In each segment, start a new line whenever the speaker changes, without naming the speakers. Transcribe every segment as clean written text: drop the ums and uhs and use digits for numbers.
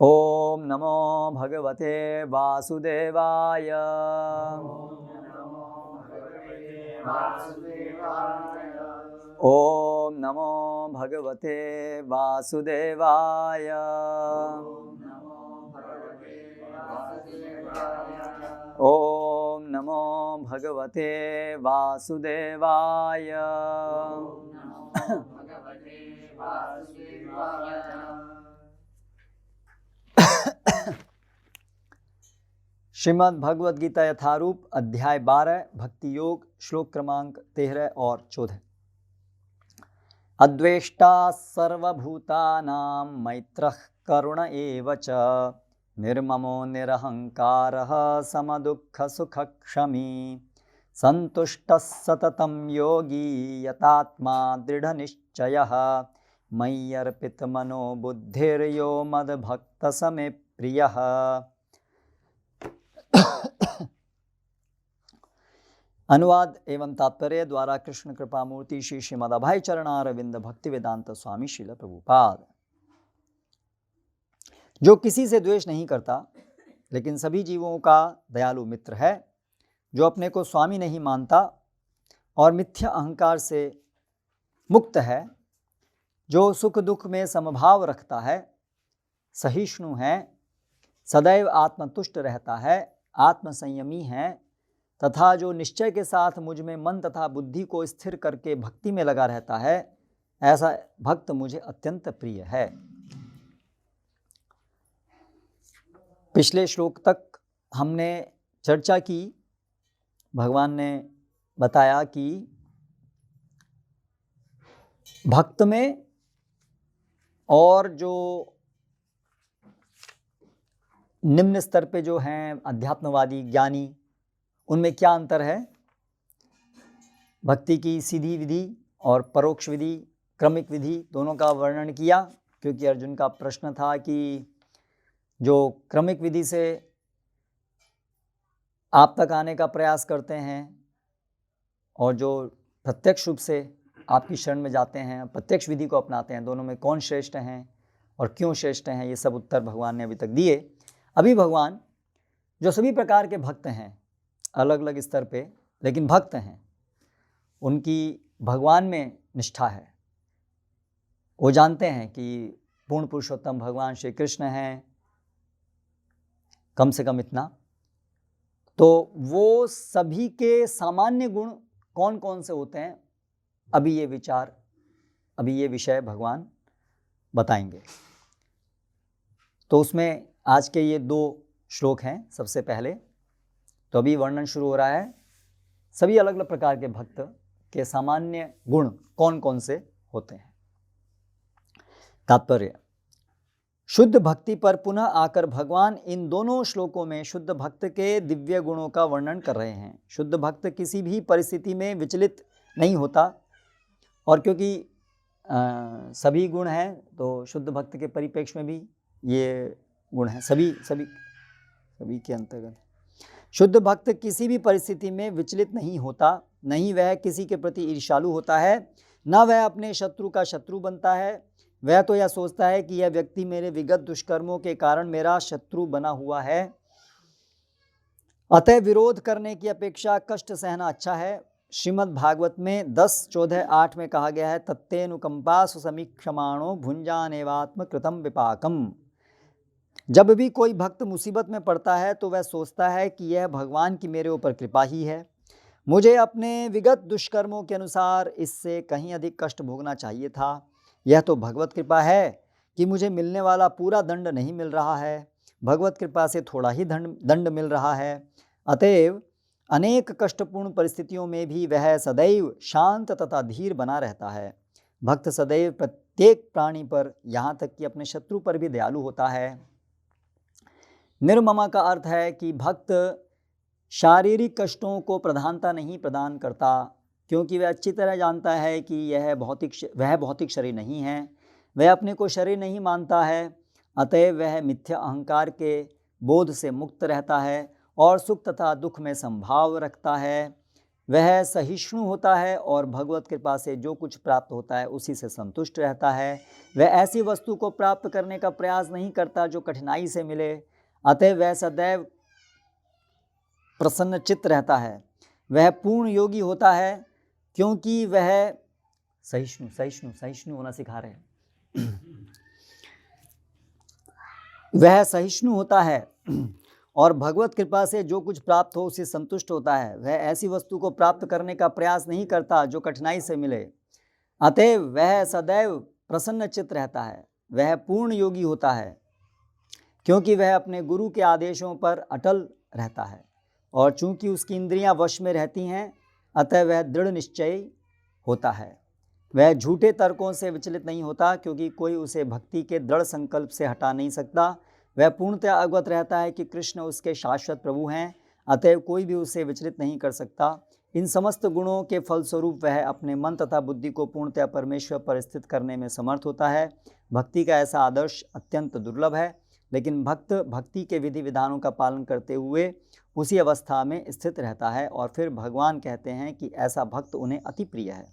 ओम नमो भगवते वासुदेवाय। ओम नमो भगवते वासुदेवाय। ओम नमो भगवते वासुदेवाय। श्रीमद् भगवद गीता यथारूप अध्याय 12 भक्ति योग श्लोक क्रमांक 13 और 14। अद्वेष्टा सर्वभूतानां मैत्रः करुण एव च निर्ममो निरहंकारः समदुःखसुखक्षमी सन्तुष्टः सततं योगी यतात्मा दृढनिश्चयः मय्यर्पितमनो बुद्धिर्यो मद्भक्तः प्रियः। अनुवाद एवं तात्पर्य द्वारा कृष्ण कृपा मूर्ति श्री श्रीमद अभय चरणारविंद भक्ति वेदांत स्वामी श्रील प्रभुपाद। जो किसी से द्वेष नहीं करता लेकिन सभी जीवों का दयालु मित्र है, जो अपने को स्वामी नहीं मानता और मिथ्या अहंकार से मुक्त है, जो सुख दुख में समभाव रखता है, सहिष्णु है, सदैव आत्मतुष्ट रहता है, आत्मसंयमी है तथा जो निश्चय के साथ मुझ में मन तथा बुद्धि को स्थिर करके भक्ति में लगा रहता है, ऐसा भक्त मुझे अत्यंत प्रिय है। पिछले श्लोक तक हमने चर्चा की, भगवान ने बताया कि भक्त में और जो निम्न स्तर पे जो हैं अध्यात्मवादी ज्ञानी, उनमें क्या अंतर है। भक्ति की सीधी विधि और परोक्ष विधि, क्रमिक विधि दोनों का वर्णन किया, क्योंकि अर्जुन का प्रश्न था कि जो क्रमिक विधि से आप तक आने का प्रयास करते हैं और जो प्रत्यक्ष रूप से आपकी शरण में जाते हैं, प्रत्यक्ष विधि को अपनाते हैं, दोनों में कौन श्रेष्ठ हैं और क्यों श्रेष्ठ हैं, ये सब उत्तर भगवान ने अभी तक दिए। अभी भगवान जो सभी प्रकार के भक्त हैं, अलग अलग स्तर पे लेकिन भक्त हैं, उनकी भगवान में निष्ठा है, वो जानते हैं कि पूर्ण पुरुषोत्तम भगवान श्री कृष्ण हैं, कम से कम इतना। तो वो सभी के सामान्य गुण कौन कौन से होते हैं, अभी ये विषय भगवान बताएंगे। तो उसमें आज के ये 2 श्लोक हैं। सबसे पहले तो अभी वर्णन शुरू हो रहा है सभी अलग अलग प्रकार के भक्त के सामान्य गुण कौन कौन से होते हैं। तात्पर्य, शुद्ध भक्ति पर पुनः आकर भगवान इन दोनों श्लोकों में शुद्ध भक्त के दिव्य गुणों का वर्णन कर रहे हैं। शुद्ध भक्त किसी भी परिस्थिति में विचलित नहीं होता, और क्योंकि सभी गुण हैं तो शुद्ध भक्त के परिप्रेक्ष्य में भी ये गुण हैं, सभी के अंतर्गत। शुद्ध भक्त किसी भी परिस्थिति में विचलित नहीं होता, नहीं वह किसी के प्रति ईर्ष्यालु होता है, न वह अपने शत्रु का शत्रु बनता है। वह तो यह सोचता है कि यह व्यक्ति मेरे विगत दुष्कर्मों के कारण मेरा शत्रु बना हुआ है, अतः विरोध करने की अपेक्षा कष्ट सहना अच्छा है। श्रीमद् भागवत में 10:14-8 में कहा गया है, तत्तेनुकंपा सुसमीक्षमाणो भुंजानेवात्म कृतम विपाकम। जब भी कोई भक्त मुसीबत में पड़ता है तो वह सोचता है कि यह भगवान की मेरे ऊपर कृपा ही है, मुझे अपने विगत दुष्कर्मों के अनुसार इससे कहीं अधिक कष्ट भोगना चाहिए था। यह तो भगवत कृपा है कि मुझे मिलने वाला पूरा दंड नहीं मिल रहा है, भगवत कृपा से थोड़ा ही दंड मिल रहा है। अतएव अनेक कष्टपूर्ण परिस्थितियों में भी वह सदैव शांत तथा धीर बना रहता है। भक्त सदैव प्रत्येक प्राणी पर, यहाँ तक कि अपने शत्रु पर भी दयालु होता है। निर्ममा का अर्थ है कि भक्त शारीरिक कष्टों को प्रधानता नहीं प्रदान करता, क्योंकि वह अच्छी तरह जानता है कि वह भौतिक शरीर नहीं है, वह अपने को शरीर नहीं मानता है, अतएव वह मिथ्या अहंकार के बोध से मुक्त रहता है और सुख तथा दुख में संभाव रखता है। वह सहिष्णु होता है और भगवत कृपा से जो कुछ प्राप्त होता है उसी से संतुष्ट रहता है। वह ऐसी वस्तु को प्राप्त करने का प्रयास नहीं करता जो कठिनाई से मिले, अतः वह सदैव प्रसन्नचित्त रहता है। वह पूर्ण योगी होता है क्योंकि वह सहिष्णु होना सिखा रहे हैं। वह सहिष्णु होता है और भगवत कृपा से जो कुछ प्राप्त हो उसे संतुष्ट होता है। वह ऐसी वस्तु को प्राप्त करने का प्रयास नहीं करता जो कठिनाई से मिले, अतः वह सदैव प्रसन्नचित्त रहता है। वह पूर्ण योगी होता है क्योंकि वह अपने गुरु के आदेशों पर अटल रहता है, और चूंकि उसकी इंद्रियां वश में रहती हैं अतः वह दृढ़ निश्चयी होता है। वह झूठे तर्कों से विचलित नहीं होता क्योंकि कोई उसे भक्ति के दृढ़ संकल्प से हटा नहीं सकता। वह पूर्णतः अवगत रहता है कि कृष्ण उसके शाश्वत प्रभु हैं, अतएव कोई भी उसे विचलित नहीं कर सकता। इन समस्त गुणों के फलस्वरूप वह अपने मन तथा बुद्धि को पूर्णतः परमेश्वर पर स्थित करने में समर्थ होता है। भक्ति का ऐसा आदर्श अत्यंत दुर्लभ है, लेकिन भक्त भक्ति के विधि विधानों का पालन करते हुए उसी अवस्था में स्थित रहता है, और फिर भगवान कहते हैं कि ऐसा भक्त उन्हें अति प्रिय है,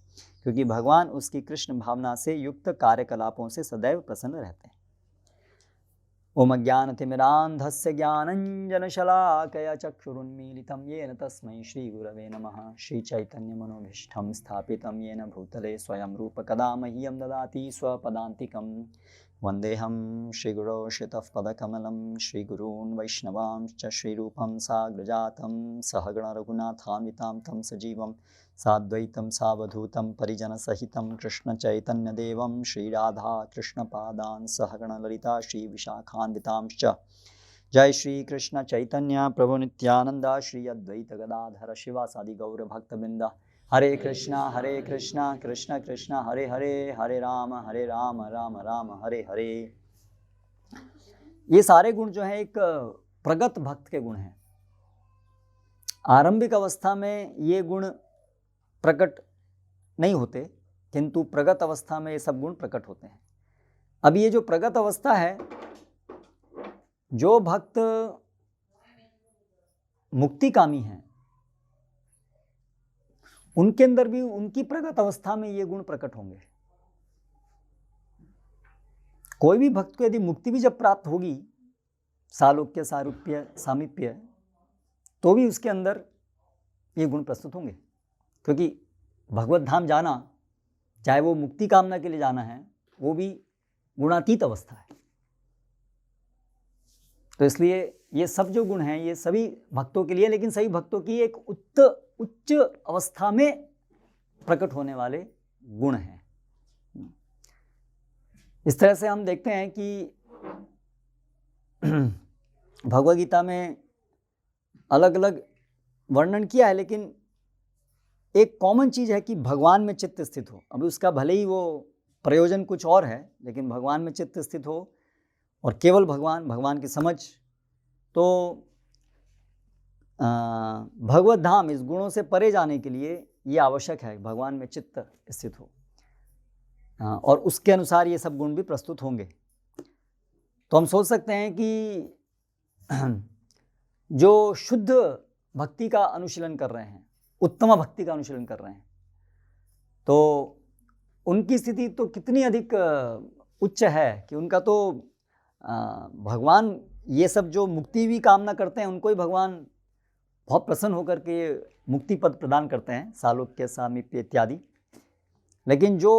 क्योंकि भगवान उसकी कृष्ण भावना से युक्त कार्यकलापों से सदैव प्रसन्न रहते हैं। ओम ज्ञानतिमिरान्धस्य ज्ञानञ्जनशलाकया चक्षुरुन्मीलितं येन तस्मै श्रीगुरवे नमः। श्रीचैतन्यमनोभीष्टं स्थापितं येन भूतले स्वयं रूपकदा मह्यं ददाति स्वपदान्तिकं। वन्देऽहं श्रीगुरो श्रितः पदकमलं श्रीगुरून् वैष्णवांश्च श्रीरूपं साग्रजातं सहगण रघुनाथान्वितां तं सजीवं साद्वैतं सावधूतं परिजनसहितं कृष्णचैतन्यदेवं श्रीराधा कृष्णपादान् सहगण ललिता श्रीविशाखान्वितांश्च। जय श्री कृष्ण चैतन्य प्रभु नित्यानंद श्री अद्वैत गदाधर शिवासादि गौर भक्तवृंद। हरे कृष्णा कृष्ण कृष्ण हरे हरे, हरे राम राम राम हरे हरे। ये सारे गुण जो हैं एक प्रगत भक्त के गुण हैं। आरंभिक अवस्था में ये गुण प्रकट नहीं होते, किंतु प्रगत अवस्था में ये सब गुण प्रकट होते हैं। अब ये जो प्रगत अवस्था है, जो भक्त मुक्तिकामी हैं उनके अंदर भी उनकी प्रगत अवस्था में ये गुण प्रकट होंगे। कोई भी भक्त को यदि मुक्ति भी जब प्राप्त होगी, सालोक्य सारूप्य सामीप्य, तो भी उसके अंदर ये गुण प्रस्तुत होंगे, क्योंकि भगवत धाम जाना, चाहे वो मुक्ति कामना के लिए जाना है, वो भी गुणातीत अवस्था है। तो इसलिए ये सब जो गुण हैं ये सभी भक्तों के लिए, लेकिन सभी भक्तों की एक उच्च अवस्था में प्रकट होने वाले गुण हैं। इस तरह से हम देखते हैं कि भगवद गीता में अलग अलग वर्णन किया है, लेकिन एक कॉमन चीज़ है कि भगवान में चित्त स्थित हो। अभी उसका भले ही वो प्रयोजन कुछ और है, लेकिन भगवान में चित्त स्थित हो और केवल भगवान की समझ। तो भगवत धाम, इस गुणों से परे जाने के लिए ये आवश्यक है, भगवान में चित्त स्थित हो, और उसके अनुसार ये सब गुण भी प्रस्तुत होंगे। तो हम सोच सकते हैं कि जो शुद्ध भक्ति का अनुशीलन कर रहे हैं, उत्तम भक्ति का अनुशीलन कर रहे हैं, तो उनकी स्थिति तो कितनी अधिक उच्च है कि उनका तो भगवान, ये सब जो मुक्ति भी कामना करते हैं उनको ही भगवान बहुत प्रसन्न होकर के मुक्ति पद प्रदान करते हैं, सालोक्य सामीप्य इत्यादि। लेकिन जो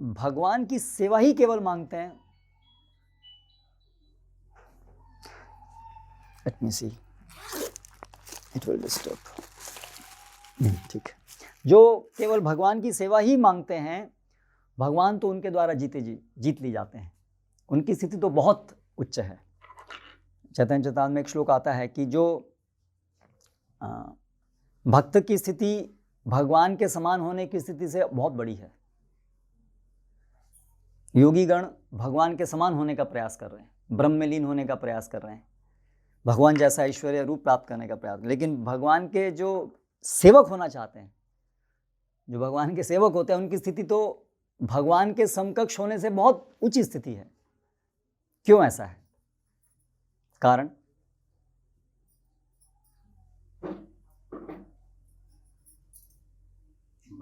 भगवान की सेवा ही केवल मांगते हैं, let me see, it will disturb, ठीक है, जो केवल भगवान की सेवा ही मांगते हैं, भगवान तो उनके द्वारा जीत ली जाते हैं। उनकी स्थिति तो बहुत उच्च है। चैतन्य चैतामृत में एक श्लोक आता है कि जो भक्त की स्थिति भगवान के समान होने की स्थिति से बहुत बड़ी है। योगी गण भगवान के समान होने का प्रयास कर रहे हैं, ब्रह्म में लीन होने का प्रयास कर रहे हैं, भगवान जैसा ऐश्वर्य रूप प्राप्त करने का प्रयास। लेकिन भगवान के जो सेवक होना चाहते हैं, जो भगवान के सेवक होते हैं, उनकी स्थिति तो भगवान के समकक्ष होने से बहुत ऊंची स्थिति है। क्यों ऐसा है? कारण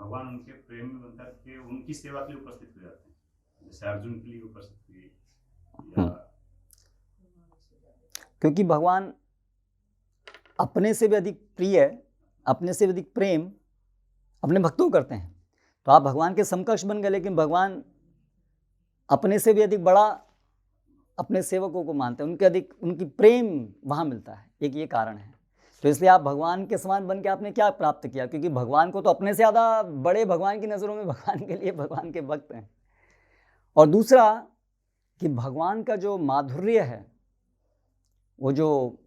भगवान उनके प्रेम में बनकर के उनकी सेवा के लिए उपस्थित हो जाते हैं, जैसे अर्जुन के लिए उपस्थित हुए, या
क्योंकि भगवान अपने से भी अधिक प्रिय, अपने से भी अधिक प्रेम अपने भक्तों को करते हैं। तो आप भगवान के समकक्ष बन गए, लेकिन भगवान अपने से भी अधिक बड़ा अपने सेवकों को मानते हैं, उनके अधिक उनकी प्रेम वहाँ मिलता है, एक ये कारण है। तो इसलिए आप भगवान के समान बन के आपने क्या प्राप्त किया, क्योंकि भगवान को तो अपने से ज़्यादा बड़े भगवान की नज़रों में भगवान के लिए भगवान के भक्त हैं। और दूसरा कि भगवान का जो माधुर्य है, वो जो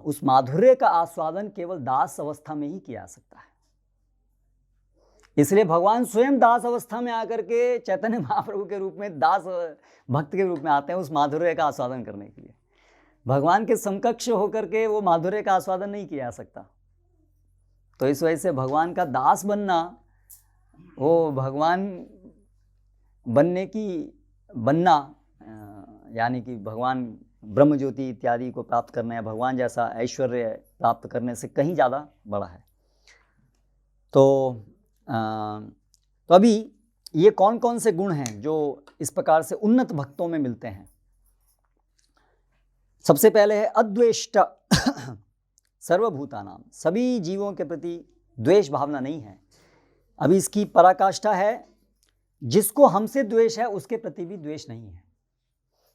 उस माधुर्य का आस्वादन केवल दास अवस्था में ही किया जा सकता है। इसलिए भगवान स्वयं दास अवस्था में आकर के चैतन्य महाप्रभु के रूप में दास भक्त के रूप में आते हैं उस माधुर्य का आस्वादन करने के लिए। भगवान के समकक्ष होकर के वो माधुर्य का आस्वादन नहीं किया जा सकता। तो इस वजह से भगवान का दास बनना, वो भगवान बनना यानी कि भगवान ब्रह्म ज्योति इत्यादि को प्राप्त करना है, भगवान जैसा ऐश्वर्य प्राप्त करने से कहीं ज़्यादा बड़ा है। तो अभी ये कौन कौन से गुण हैं जो इस प्रकार से उन्नत भक्तों में मिलते हैं? सबसे पहले है अद्वेष्ट सर्वभूतानां, सभी जीवों के प्रति द्वेष भावना नहीं है। अभी इसकी पराकाष्ठा है, जिसको हमसे द्वेष है उसके प्रति भी द्वेष नहीं है।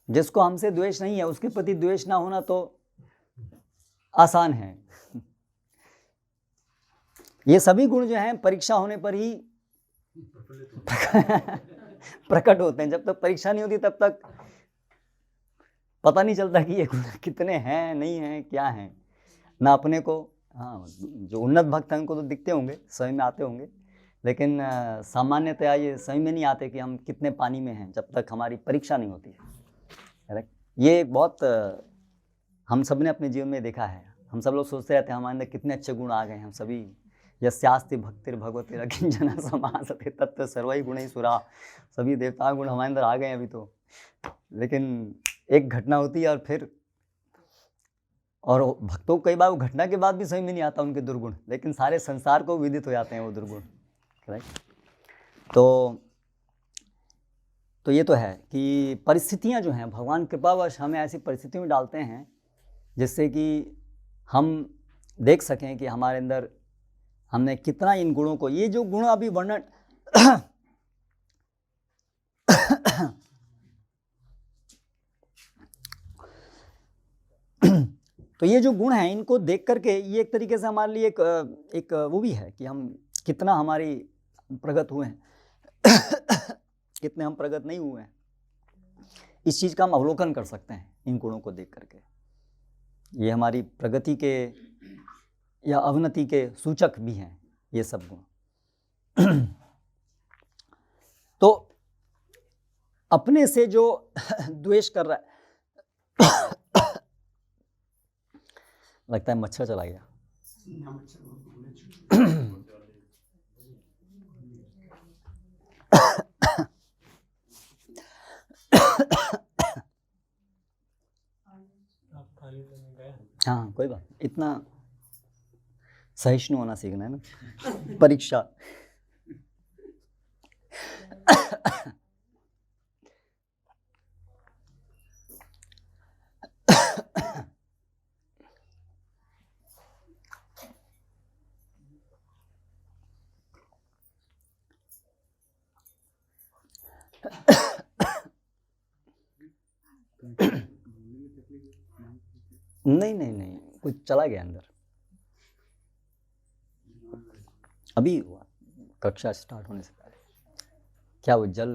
जिसको हमसे द्वेष नहीं है उसके प्रति द्वेष ना होना तो आसान है। ये सभी गुण जो हैं परीक्षा होने पर ही प्रकट होते हैं। जब तक परीक्षा नहीं होती तब तक पता नहीं चलता कि ये गुण कितने हैं, नहीं हैं, क्या हैं। ना अपने को, हाँ, जो उन्नत भक्त हैं उनको तो दिखते होंगे, समझ में आते होंगे, लेकिन सामान्यतया ये समझ में नहीं आते कि हम कितने पानी में हैं जब तक हमारी परीक्षा नहीं होती है। करेक्ट? ये बहुत हम सब ने अपने जीवन में देखा है। हम सब लोग सोचते रहते हैं हमारे अंदर कितने अच्छे गुण आ गए हैं। हम सभी यस्यास्ति भक्तिर भगवती किंचन समासते तत्व सर्वै गुणैः सुरा, सभी देवता गुण हमारे अंदर आ गए हैं अभी तो। लेकिन एक घटना होती है और फिर, और भक्तों को कई बार वो घटना के बाद भी समझ में नहीं आता उनके दुर्गुण, लेकिन सारे संसार को विदित हो जाते हैं वो दुर्गुण। करेक्ट? तो ये तो है कि परिस्थितियां जो हैं, भगवान कृपावश हमें ऐसी परिस्थितियों में डालते हैं जिससे कि हम देख सकें कि हमारे अंदर हमने कितना इन गुणों को, ये जो गुण अभी वर्णन तो ये जो गुण हैं इनको देख करके ये एक तरीके से हमारे लिए एक वो भी है कि हम कितना हमारी प्रगत हुए हैं कितने हम प्रगत नहीं हुए हैं, इस चीज़ का हम अवलोकन कर सकते हैं इन गुणों को देख करके। ये हमारी प्रगति के या अवनति के सूचक भी हैं ये सब गुण। तो अपने से जो द्वेष कर रहा है, लगता है मच्छर चला गया। हाँ, कोई बात, इतना सहिष्णु होना सीखना है ना परीक्षा। नहीं, कुछ चला गया अंदर। अभी हुआ कक्षा स्टार्ट होने से पहले। क्या वो जल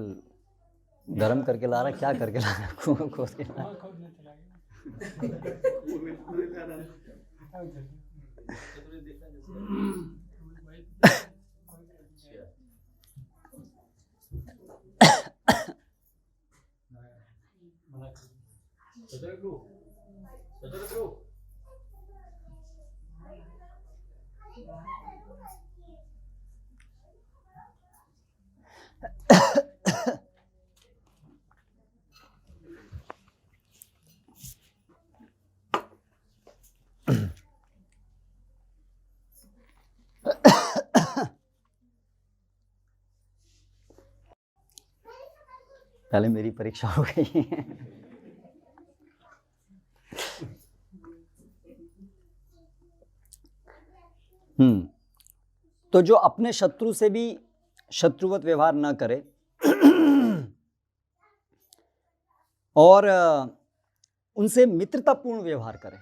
गरम करके ला रहा, क्या करके ला रहा, खोद के ला पहले मेरी परीक्षा हो गई। तो जो अपने शत्रु से भी शत्रुवत व्यवहार न करे और उनसे मित्रतापूर्ण व्यवहार करे,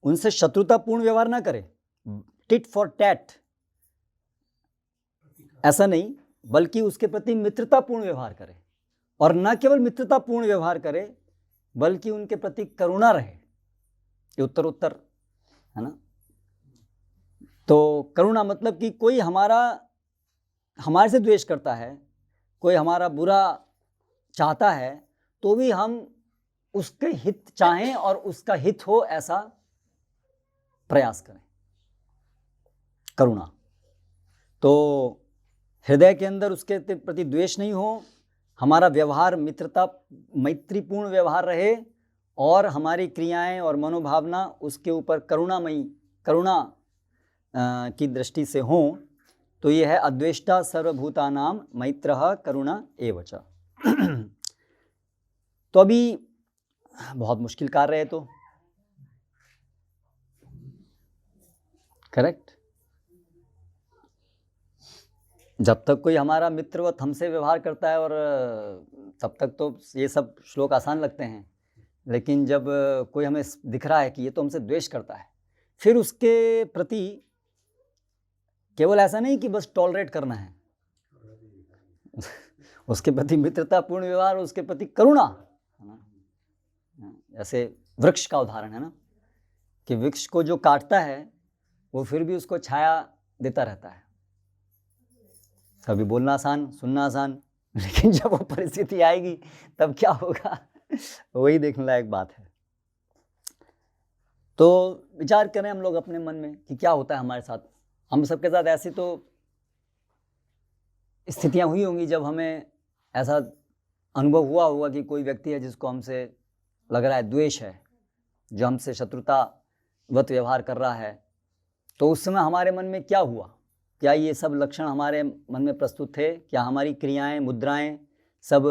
उनसे शत्रुतापूर्ण व्यवहार ना करे, टिट फॉर टैट ऐसा नहीं, बल्कि उसके प्रति मित्रतापूर्ण व्यवहार करे, और न केवल मित्रतापूर्ण व्यवहार करे बल्कि उनके प्रति करुणा रहे। ये उत्तर है ना। तो करुणा मतलब कि कोई हमारे से द्वेष करता है, कोई हमारा बुरा चाहता है, तो भी हम उसके हित चाहें और उसका हित हो ऐसा प्रयास करें, करुणा। तो हृदय के अंदर उसके प्रति द्वेष नहीं हो, हमारा व्यवहार मैत्रीपूर्ण व्यवहार रहे, और हमारी क्रियाएं और मनोभावना उसके ऊपर करुणा की दृष्टि से हो। तो ये है अद्वेष्टा सर्वभूतानां मैत्रः करुणा एव च। तो अभी बहुत मुश्किल कार्य है, तो करेक्ट। जब तक कोई हमारा मित्रवत हमसे व्यवहार करता है, और तब तक तो ये सब श्लोक आसान लगते हैं, लेकिन जब कोई हमें दिख रहा है कि ये तो हमसे द्वेष करता है, फिर उसके प्रति केवल ऐसा नहीं कि बस टॉलरेट करना है, उसके प्रति मित्रतापूर्ण व्यवहार, उसके प्रति करुणा, है ना। जैसे वृक्ष का उदाहरण है ना, कि वृक्ष को जो काटता है वो फिर भी उसको छाया देता रहता है। कभी बोलना आसान, सुनना आसान, लेकिन जब वो परिस्थिति आएगी तब क्या होगा, वही देखने लायक बात है। तो विचार करें हम लोग अपने मन में कि क्या होता है हमारे साथ। हम सबके साथ ऐसी तो स्थितियां हुई होंगी जब हमें ऐसा अनुभव हुआ होगा कि कोई व्यक्ति है जिसको हमसे लग रहा है द्वेष है, जो हमसे शत्रुतावत व्यवहार कर रहा है। तो उस समय हमारे मन में क्या हुआ? क्या ये सब लक्षण हमारे मन में प्रस्तुत थे? क्या हमारी क्रियाएं, मुद्राएं सब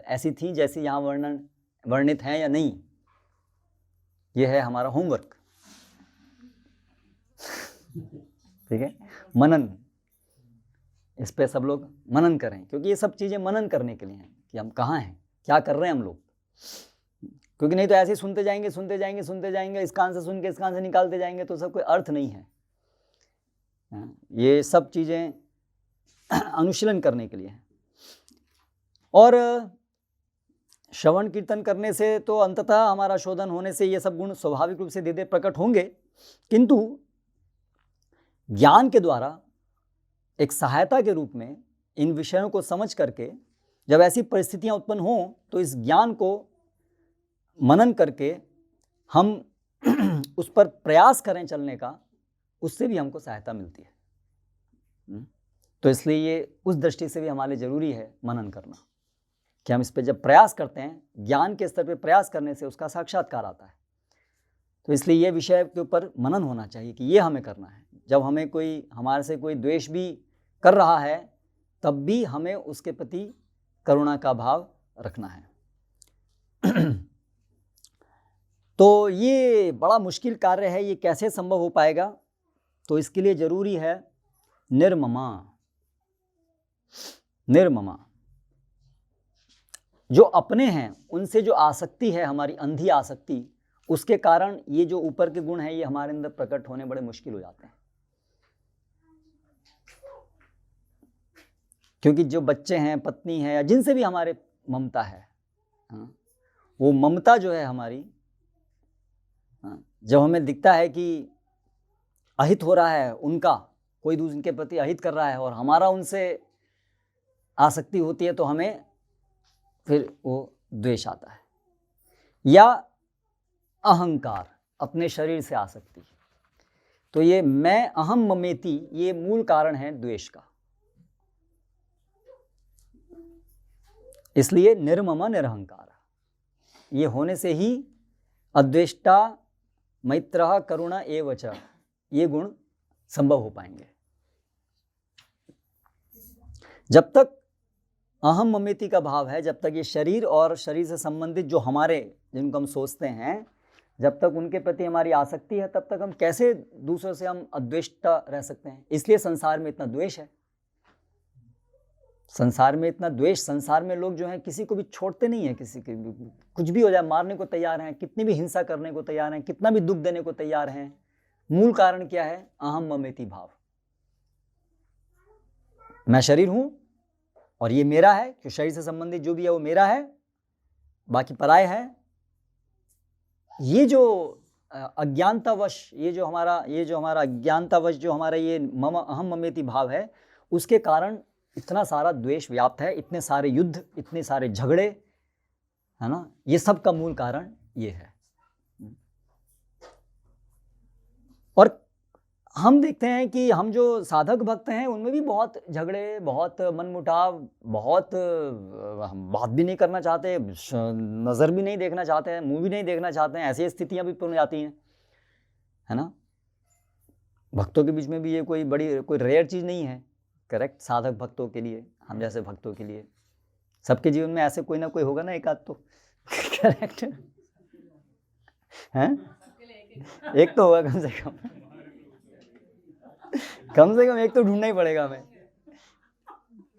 ऐसी थी जैसी यहाँ वर्णित हैं या नहीं? ये है हमारा होमवर्क। ठीक है, मनन, इस पे सब लोग मनन करें, क्योंकि ये सब चीज़ें मनन करने के लिए हैं कि हम कहाँ हैं, क्या कर रहे हैं हम लोग। क्योंकि नहीं तो ऐसे ही सुनते जाएंगे, इस कान से सुन के इस कान से निकालते जाएंगे, तो सब कोई अर्थ नहीं है। ये सब चीज़ें अनुशीलन करने के लिए हैं। और श्रवण कीर्तन करने से तो अंततः हमारा शोधन होने से ये सब गुण स्वाभाविक रूप से धीरे प्रकट होंगे, किंतु ज्ञान के द्वारा एक सहायता के रूप में इन विषयों को समझ करके जब ऐसी परिस्थितियां उत्पन्न हों, तो इस ज्ञान को मनन करके हम उस पर प्रयास करें चलने का, उससे भी हमको सहायता मिलती है। तो इसलिए ये उस दृष्टि से भी हमारे जरूरी है मनन करना, कि हम इस पर जब प्रयास करते हैं, ज्ञान के स्तर पे प्रयास करने से उसका साक्षात्कार आता है। तो इसलिए ये विषय के ऊपर मनन होना चाहिए कि ये हमें करना है। जब हमें हमारे से कोई द्वेष भी कर रहा है, तब भी हमें उसके प्रति करुणा का भाव रखना है। तो ये बड़ा मुश्किल कार्य है, ये कैसे संभव हो पाएगा? तो इसके लिए जरूरी है निर्ममा। जो अपने हैं उनसे जो आसक्ति है, हमारी अंधी आसक्ति, उसके कारण ये जो ऊपर के गुण हैं ये हमारे अंदर प्रकट होने बड़े मुश्किल हो जाते हैं। क्योंकि जो बच्चे हैं, पत्नी है, या जिनसे भी हमारे ममता है, वो ममता जो है हमारी, जब हमें दिखता है कि अहित हो रहा है उनका, कोई दूसरे के प्रति अहित कर रहा है और हमारा उनसे आसक्ति होती है, तो हमें फिर वो द्वेष आता है। या अहंकार, अपने शरीर से आसक्ति। तो ये मैं अहम ममेति, ये मूल कारण है द्वेष का। इसलिए निर्मम निरहंकार, ये होने से ही अद्वेष्टा मैत्रः करुणा एव च, ये गुण संभव हो पाएंगे। जब तक अहम ममेती का भाव है, जब तक ये शरीर और शरीर से संबंधित जो हमारे, जिनको हम सोचते हैं, जब तक उनके प्रति हमारी आसक्ति है, तब तक हम कैसे दूसरों से हम अद्वेष्टा रह सकते हैं। इसलिए संसार में इतना द्वेष है, संसार में इतना द्वेष। संसार में लोग जो हैं किसी को भी छोड़ते नहीं हैं, किसी के कुछ भी हो जाए मारने को तैयार हैं, कितनी भी हिंसा करने को तैयार हैं, कितना भी दुख देने को तैयार हैं। मूल कारण क्या है? अहम ममेती भाव। मैं शरीर हूं और ये मेरा है, कि शरीर से संबंधित जो भी है वो मेरा है, बाकी पराये है। ये जो अज्ञानतावश, ये जो हमारा अज्ञानतावश जो हमारा ये अहम ममेती भाव है, उसके कारण इतना सारा द्वेष व्याप्त है, इतने सारे युद्ध, इतने सारे झगड़े, है ना। ये सब का मूल कारण ये है। और हम देखते हैं कि हम जो साधक भक्त हैं उनमें भी बहुत झगड़े, बहुत मनमुटाव, बहुत हम बात भी नहीं करना चाहते, नज़र भी नहीं देखना चाहते हैं, मुंह भी नहीं देखना चाहते हैं, ऐसी स्थितियां भी बन जाती हैं, है ना। भक्तों के बीच में भी ये कोई रेयर चीज़ नहीं है। करेक्ट। साधक भक्तों के लिए, हम जैसे भक्तों के लिए, सबके जीवन में ऐसे कोई ना कोई होगा ना, एक आध तो। करेक्ट है, एक तो होगा कम से कम। कम से कम एक तो ढूंढना ही पड़ेगा हमें,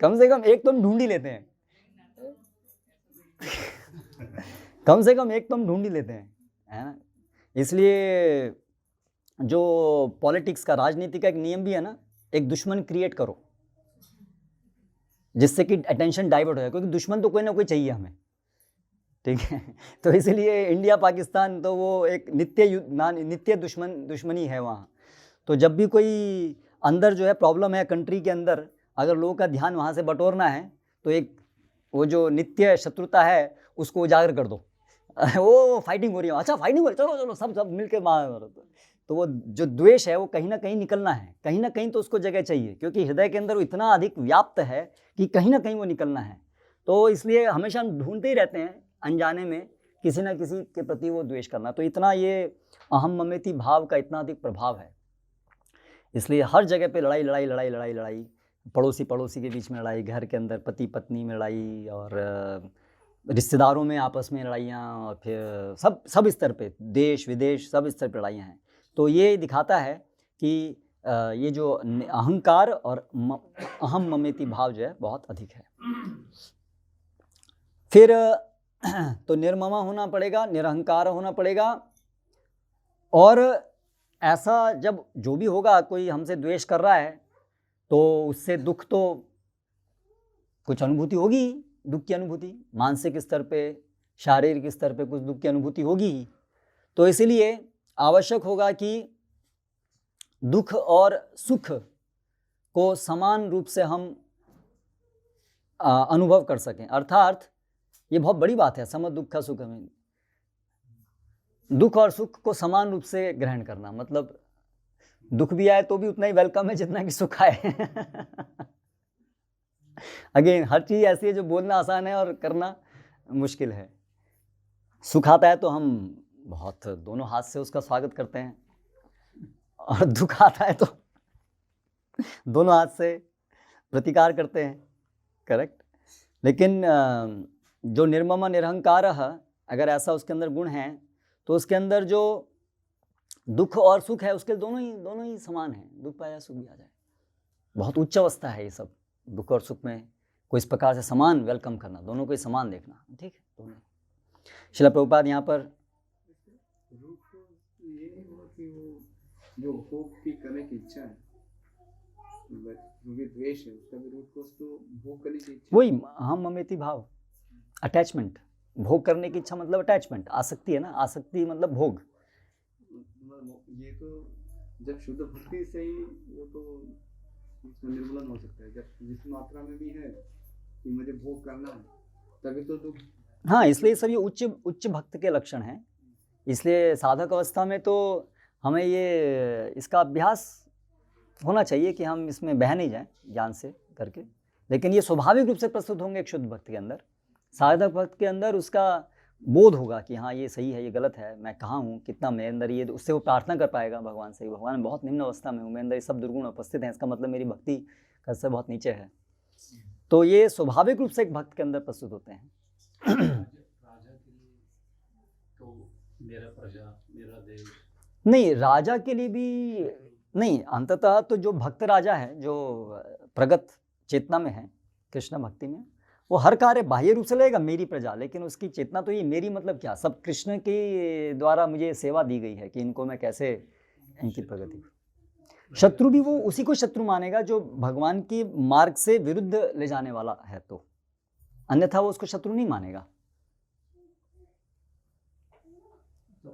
कम से कम एक तो हम ढूंढ ही लेते हैं। कम से कम एक तो हम ढूंढ ही लेते हैं, है ना। इसलिए जो पॉलिटिक्स का, राजनीति का एक नियम भी है ना, एक दुश्मन क्रिएट करो जिससे कि अटेंशन डाइवर्ट हो जाए, क्योंकि दुश्मन तो कोई ना कोई चाहिए हमें, ठीक है। तो इसलिए इंडिया पाकिस्तान तो वो एक नित्य दुश्मनी है वहाँ। तो जब भी कोई अंदर जो है प्रॉब्लम है कंट्री के अंदर, अगर लोगों का ध्यान वहाँ से बटोरना है, तो एक वो जो नित्य शत्रुता है उसको उजागर कर दो। वो फाइटिंग हो रही है, अच्छा फाइटिंग हो रही है, चलो चलो सब मिलकर मारो। तो वो जो द्वेष है वो कहीं ना कहीं निकलना है, कहीं ना कहीं तो उसको जगह चाहिए, क्योंकि हृदय के अंदर वो इतना अधिक व्याप्त है कि कहीं ना कहीं वो निकलना है। तो इसलिए हमेशा हम ढूंढते ही रहते हैं अनजाने में किसी ना किसी के प्रति वो द्वेष करना। तो इतना ये अहम ममेती भाव का इतना अधिक प्रभाव है, इसलिए हर जगह पे लड़ाई लड़ाई लड़ाई लड़ाई लड़ाई, पड़ोसी के बीच में लड़ाई, घर के अंदर पति पत्नी में लड़ाई, और रिश्तेदारों में आपस में लड़ाइयाँ, और फिर सब स्तर पे, देश विदेश सब स्तर पे लड़ाइयाँ हैं। तो ये दिखाता है कि ये जो अहंकार और अहम ममेती भाव जो है बहुत अधिक है। फिर तो निर्ममा होना पड़ेगा, निरहंकार होना पड़ेगा। और ऐसा जब जो भी होगा, कोई हमसे द्वेष कर रहा है तो उससे दुख तो कुछ अनुभूति होगी, दुख की अनुभूति, मानसिक स्तर पे, शारीरिक स्तर पे कुछ दुख की अनुभूति होगी ही। तो इसीलिए आवश्यक होगा कि दुख और सुख को समान रूप से हम अनुभव कर सकें। अर्थात ये बहुत बड़ी बात है, सम दुख सुख में, दुख और सुख को समान रूप से ग्रहण करना। मतलब दुख भी आए तो भी उतना ही वेलकम है जितना कि सुख आए। अगेन हर चीज़ ऐसी है जो बोलना आसान है और करना मुश्किल है। सुख आता है तो हम बहुत दोनों हाथ से उसका स्वागत करते हैं, और दुख आता है तो दोनों हाथ से प्रतिकार करते हैं। करेक्ट। लेकिन जो निर्ममा निरहंकार, अगर ऐसा उसके अंदर गुण है, तो उसके अंदर जो दुख और सुख है उसके दोनों ही समान है। दुख पाया सुख भी आ जाए, बहुत उच्च अवस्था है ये सब। दुख और सुख में कोई इस प्रकार से समान वेलकम करना, दोनों को समान देखना, ठीक है। दोनों श्रील प्रभुपाद यहाँ पर
जो भोग की करने की इच्छा है, द्वेष है, उसका भी रूट कोस तो भोग करने की इच्छा,
वही अहम ममेती भाव, अटैचमेंट। भोग करने की इच्छा मतलब अटैचमेंट, आसक्ति है ना, आसक्ति मतलब भोग।
ये तो जब शुद्ध भक्ति से ही वो तो निर्मूलन हो सकता है। जब जिस मात्रा में भी है कि मुझे भोग करना है, तभी तो दुख।
हाँ, इसलिए सब ये उच्च भक्त के लक्षण हैं। इसलिए साधक अवस्था में तो हमें ये इसका अभ्यास होना चाहिए कि हम इसमें बह नहीं जाएं ज्ञान से करके, लेकिन ये स्वाभाविक रूप से प्रस्तुत होंगे एक शुद्ध भक्त के अंदर। साधक भक्त के अंदर उसका बोध होगा कि हाँ ये सही है, ये गलत है, मैं कहाँ हूँ, कितना मेरे अंदर ये, उससे वो प्रार्थना कर पाएगा भगवान से, भगवान बहुत निम्न अवस्था में हूँ, मेरे अंदर ये सब दुर्गुण उपस्थित हैं, इसका मतलब मेरी भक्ति का स्तर बहुत नीचे है। तो ये स्वाभाविक रूप से एक भक्त के अंदर प्रस्तुत होते हैं।
राजा के लिए तो मेरा प्रजा, मेरा देश,
नहीं, राजा के लिए भी नहीं, अंततः तो जो भक्त राजा है, जो प्रगत चेतना में है, कृष्ण भक्ति में, वो हर कार्य बाह्य रूप से लेगा मेरी प्रजा, लेकिन उसकी चेतना तो ये मेरी मतलब क्या, सब कृष्ण के द्वारा मुझे सेवा दी गई है कि इनको मैं कैसे इनकी प्रगति। शत्रु भी वो उसी को शत्रु मानेगा जो भगवान के मार्ग से विरुद्ध ले जाने वाला है, तो अन्यथा वो उसको शत्रु नहीं मानेगा।
तो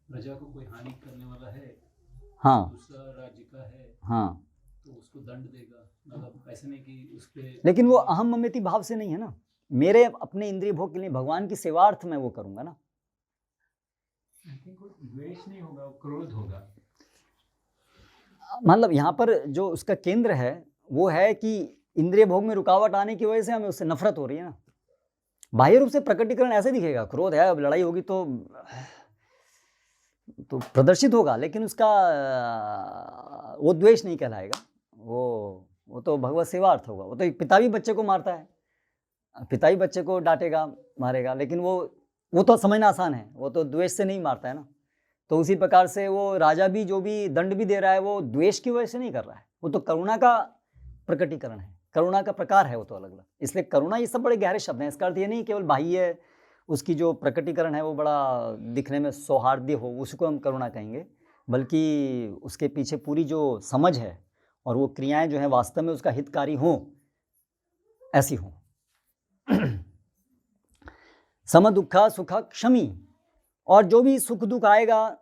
प्रजा को कोई हानि करने वाला है,
हाँ
दूसरा राज्य का है,
हाँ,
तो उसको दंड देगा, मतलब ऐसे नहीं कि उस पे।
लेकिन वो अहम ममती भाव से नहीं है ना, मेरे अपने इंद्रिय भोग के लिए भगवान की सेवार्थ में वो करूंगा ना।
आई थिंक कोई द्वेष नहीं होगा, क्रोध होगा।
मतलब यहाँ पर जो उसका केंद्र है वो है कि इंद्रिय भोग में रुकावट आने की वजह से हमें उससे नफरत हो रही है ना। बाह्य रूप से प्रकटीकरण ऐसे दिखेगा, क्रोध है, अब लड़ाई होगी तो प्रदर्शित होगा, लेकिन उसका वो द्वेष नहीं कहलाएगा, वो तो भगवत सेवार्थ होगा। वो तो एक पिता भी बच्चे को मारता है, पिता ही बच्चे को डांटेगा मारेगा, लेकिन वो तो समझना आसान है, वो तो द्वेष से नहीं मारता है ना। तो उसी प्रकार से वो राजा भी जो भी दंड भी दे रहा है वो द्वेष की वजह से नहीं कर रहा है, वो तो करुणा का प्रकटीकरण है, करुणा का प्रकार है वो तो अलग अलग। इसलिए करुणा, ये सब बड़े गहरे शब्द हैं। इसका अर्थ ये नहीं केवल बाह्य उसकी जो प्रकटीकरण है वो बड़ा दिखने में सौहार्द्य हो, उसको हम करुणा कहेंगे, बल्कि उसके पीछे पूरी जो समझ है और वो क्रियाएं जो हैं वास्तव में उसका हितकारी हों, ऐसी हों। सम दुखा सुखा क्षमी, और जो भी सुख दुख आएगा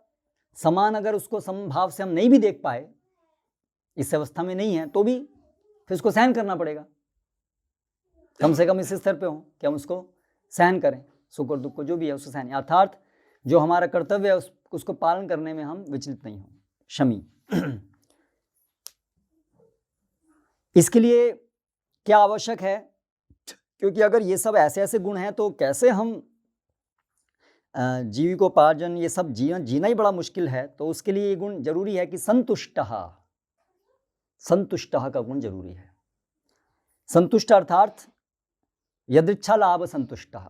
समान, अगर उसको समभाव से हम नहीं भी देख पाए, इस अवस्था में नहीं है, तो भी फिर उसको सहन करना पड़ेगा। कम से कम इस स्तर पे हो कि हम उसको सहन करें, सुख और दुख को जो भी है उसको सहन, अर्थात जो हमारा कर्तव्य है उसको पालन करने में हम विचलित नहीं हो, शमी। इसके लिए क्या आवश्यक है, क्योंकि अगर ये सब ऐसे ऐसे गुण हैं तो कैसे हम जीविकोपार्जन ये सब जीना ही बड़ा मुश्किल है। तो उसके लिए ये गुण जरूरी है कि संतुष्टः का गुण जरूरी है। संतुष्ट अर्थात यदृच्छा लाभ संतुष्टः,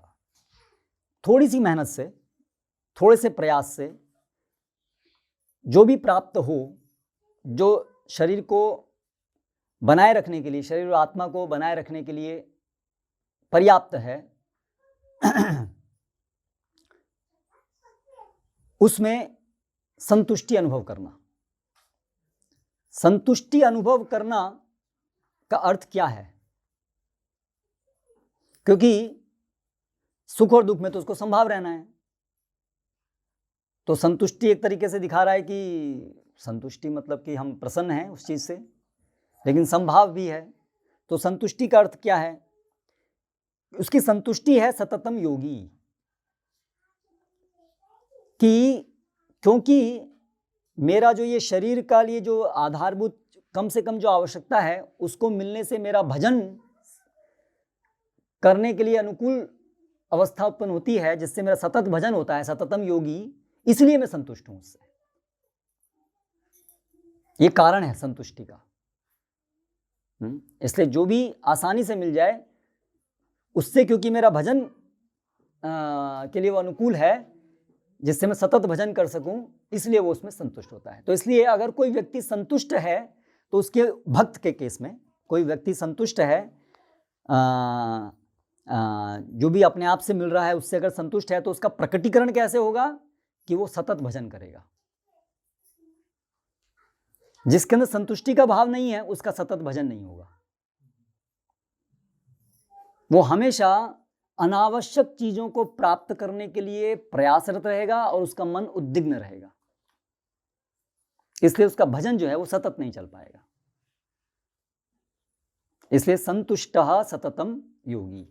थोड़ी सी मेहनत से, थोड़े से प्रयास से जो भी प्राप्त हो, जो शरीर को बनाए रखने के लिए, शरीर और आत्मा को बनाए रखने के लिए पर्याप्त है, उसमें संतुष्टि अनुभव करना। संतुष्टि अनुभव करना का अर्थ क्या है, क्योंकि सुख और दुख में तो उसको संभाव रहना है। तो संतुष्टि एक तरीके से दिखा रहा है कि संतुष्टि मतलब कि हम प्रसन्न हैं उस चीज से, लेकिन संभाव भी है। तो संतुष्टि का अर्थ क्या है, उसकी संतुष्टि है सततम योगी, कि क्योंकि मेरा जो ये शरीर का लिए जो आधारभूत कम से कम जो आवश्यकता है उसको मिलने से मेरा भजन करने के लिए अनुकूल अवस्था उत्पन्न होती है, जिससे मेरा सतत भजन होता है, सततम योगी, इसलिए मैं संतुष्ट हूं उससे। ये कारण है संतुष्टि का। इसलिए जो भी आसानी से मिल जाए उससे, क्योंकि मेरा भजन के लिए वो अनुकूल है, जिससे मैं सतत भजन कर सकूं, इसलिए वो उसमें संतुष्ट होता है। तो इसलिए अगर कोई व्यक्ति संतुष्ट है तो उसके भक्त के केस में कोई व्यक्ति संतुष्ट है, जो भी अपने आप से मिल रहा है उससे अगर संतुष्ट है, तो उसका प्रकटीकरण कैसे होगा कि वो सतत भजन करेगा। जिसके अंदर संतुष्टि का भाव नहीं है उसका सतत भजन नहीं होगा। वो हमेशा अनावश्यक चीजों को प्राप्त करने के लिए प्रयासरत रहेगा और उसका मन उद्विग्न रहेगा, इसलिए उसका भजन जो है वो सतत नहीं चल पाएगा। इसलिए संतुष्टः सततम योगी।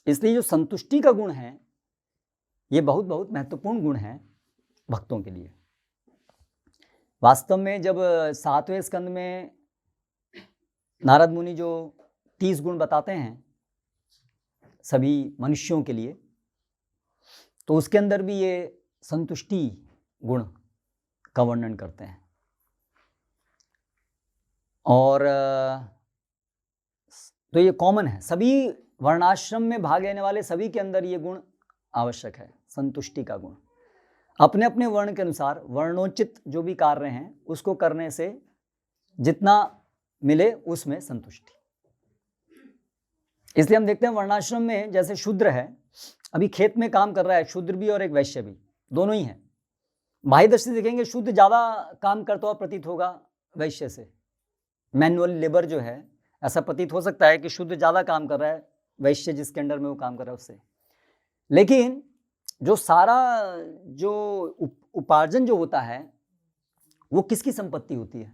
इसलिए जो संतुष्टि का गुण है ये बहुत बहुत महत्वपूर्ण गुण है भक्तों के लिए। वास्तव में जब 7वें स्कंद में नारद मुनि जो 30 गुण बताते हैं सभी मनुष्यों के लिए, तो उसके अंदर भी ये संतुष्टि गुण का वर्णन करते हैं। और तो ये कॉमन है, सभी वर्णाश्रम में भाग लेने वाले सभी के अंदर ये गुण आवश्यक है, संतुष्टि का गुण। अपने अपने वर्ण के अनुसार वर्णोचित जो भी कार्य हैं उसको करने से जितना मिले उसमें संतुष्टि। इसलिए हम देखते हैं वर्णाश्रम में जैसे शूद्र है, अभी खेत में काम कर रहा है, शूद्र भी और एक वैश्य भी, दोनों ही हैं। बाह्य दृष्टि से देखेंगे शूद्र ज़्यादा काम करता हुआ प्रतीत होगा वैश्य से, मैनुअल लेबर जो है, ऐसा प्रतीत हो सकता है कि शूद्र ज़्यादा काम कर रहा है वैश्य जिसके अंडर में वो काम कर रहा है उससे। लेकिन जो सारा जो उपार्जन जो होता है वो किसकी संपत्ति होती है?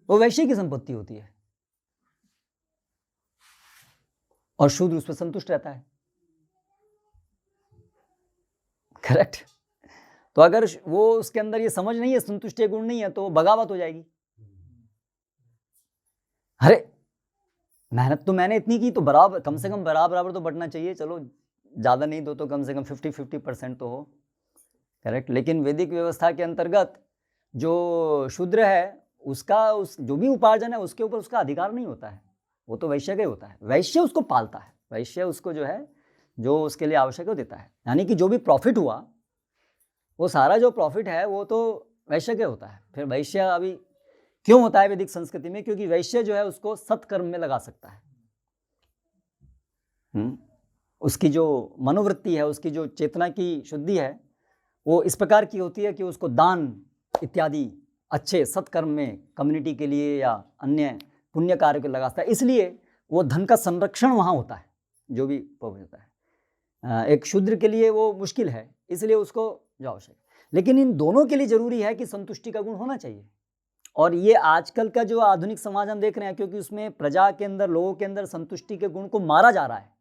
वो वैश्य की संपत्ति होती है, और शूद्र उस पर संतुष्ट रहता है। करेक्ट? तो अगर वो उसके अंदर ये समझ नहीं है, संतुष्टि गुण नहीं है, तो बगावत हो जाएगी। अरे मेहनत तो मैंने इतनी की तो बराबर, कम से कम बराबर तो बढ़ना चाहिए, चलो ज़्यादा नहीं दो तो कम से कम 50% तो हो। करेक्ट? लेकिन वैदिक व्यवस्था के अंतर्गत जो शूद्र है उसका जो भी उपार्जन है उसके ऊपर उसका अधिकार नहीं होता है, वो तो वैश्य का ही होता है। वैश्य उसको पालता है, वैश्य उसको जो है जो उसके लिए आवश्यक है देता है। यानी कि जो भी प्रॉफिट हुआ वो सारा जो प्रॉफिट है वो तो वैश्य का होता है। फिर वैश्य अभी क्यों होता है वैदिक संस्कृति में? क्योंकि वैश्य जो है उसको सत्कर्म में लगा सकता है। उसकी जो मनोवृत्ति है, उसकी जो चेतना की शुद्धि है वो इस प्रकार की होती है कि उसको दान इत्यादि अच्छे सत्कर्म में, कम्युनिटी के लिए या अन्य पुण्य कार्य को लगाता है। इसलिए वो धन का संरक्षण वहाँ होता है, जो भी होता है। एक शूद्र के लिए वो मुश्किल है, इसलिए उसको जो आवश्यक। लेकिन इन दोनों के लिए जरूरी है कि संतुष्टि का गुण होना चाहिए। और ये आजकल का जो आधुनिक समाज हम देख रहे हैं, क्योंकि उसमें प्रजा के अंदर, लोगों के अंदर संतुष्टि के गुण को मारा जा रहा है,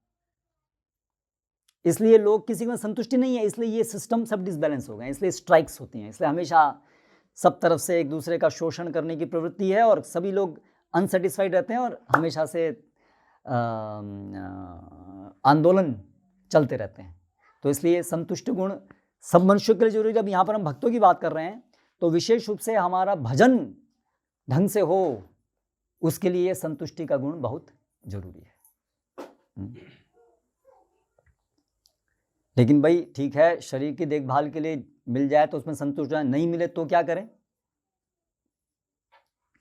इसलिए लोग किसी में संतुष्टि नहीं है, इसलिए ये सिस्टम सब डिसबैलेंस हो गए, इसलिए स्ट्राइक्स होती हैं। इसलिए हमेशा सब तरफ से एक दूसरे का शोषण करने की प्रवृत्ति है और सभी लोग अनसेटिस्फाइड रहते हैं और हमेशा से आंदोलन चलते रहते हैं। तो इसलिए संतुष्ट गुण सब मनुष्यों के लिए जरूरी है। अब यहाँ पर हम भक्तों की बात कर रहे हैं तो विशेष रूप से हमारा भजन ढंग से हो, उसके लिए संतुष्टि का गुण बहुत जरूरी है। लेकिन भाई ठीक है, शरीर की देखभाल के लिए मिल जाए तो उसमें संतुष्ट है, नहीं मिले तो क्या करें?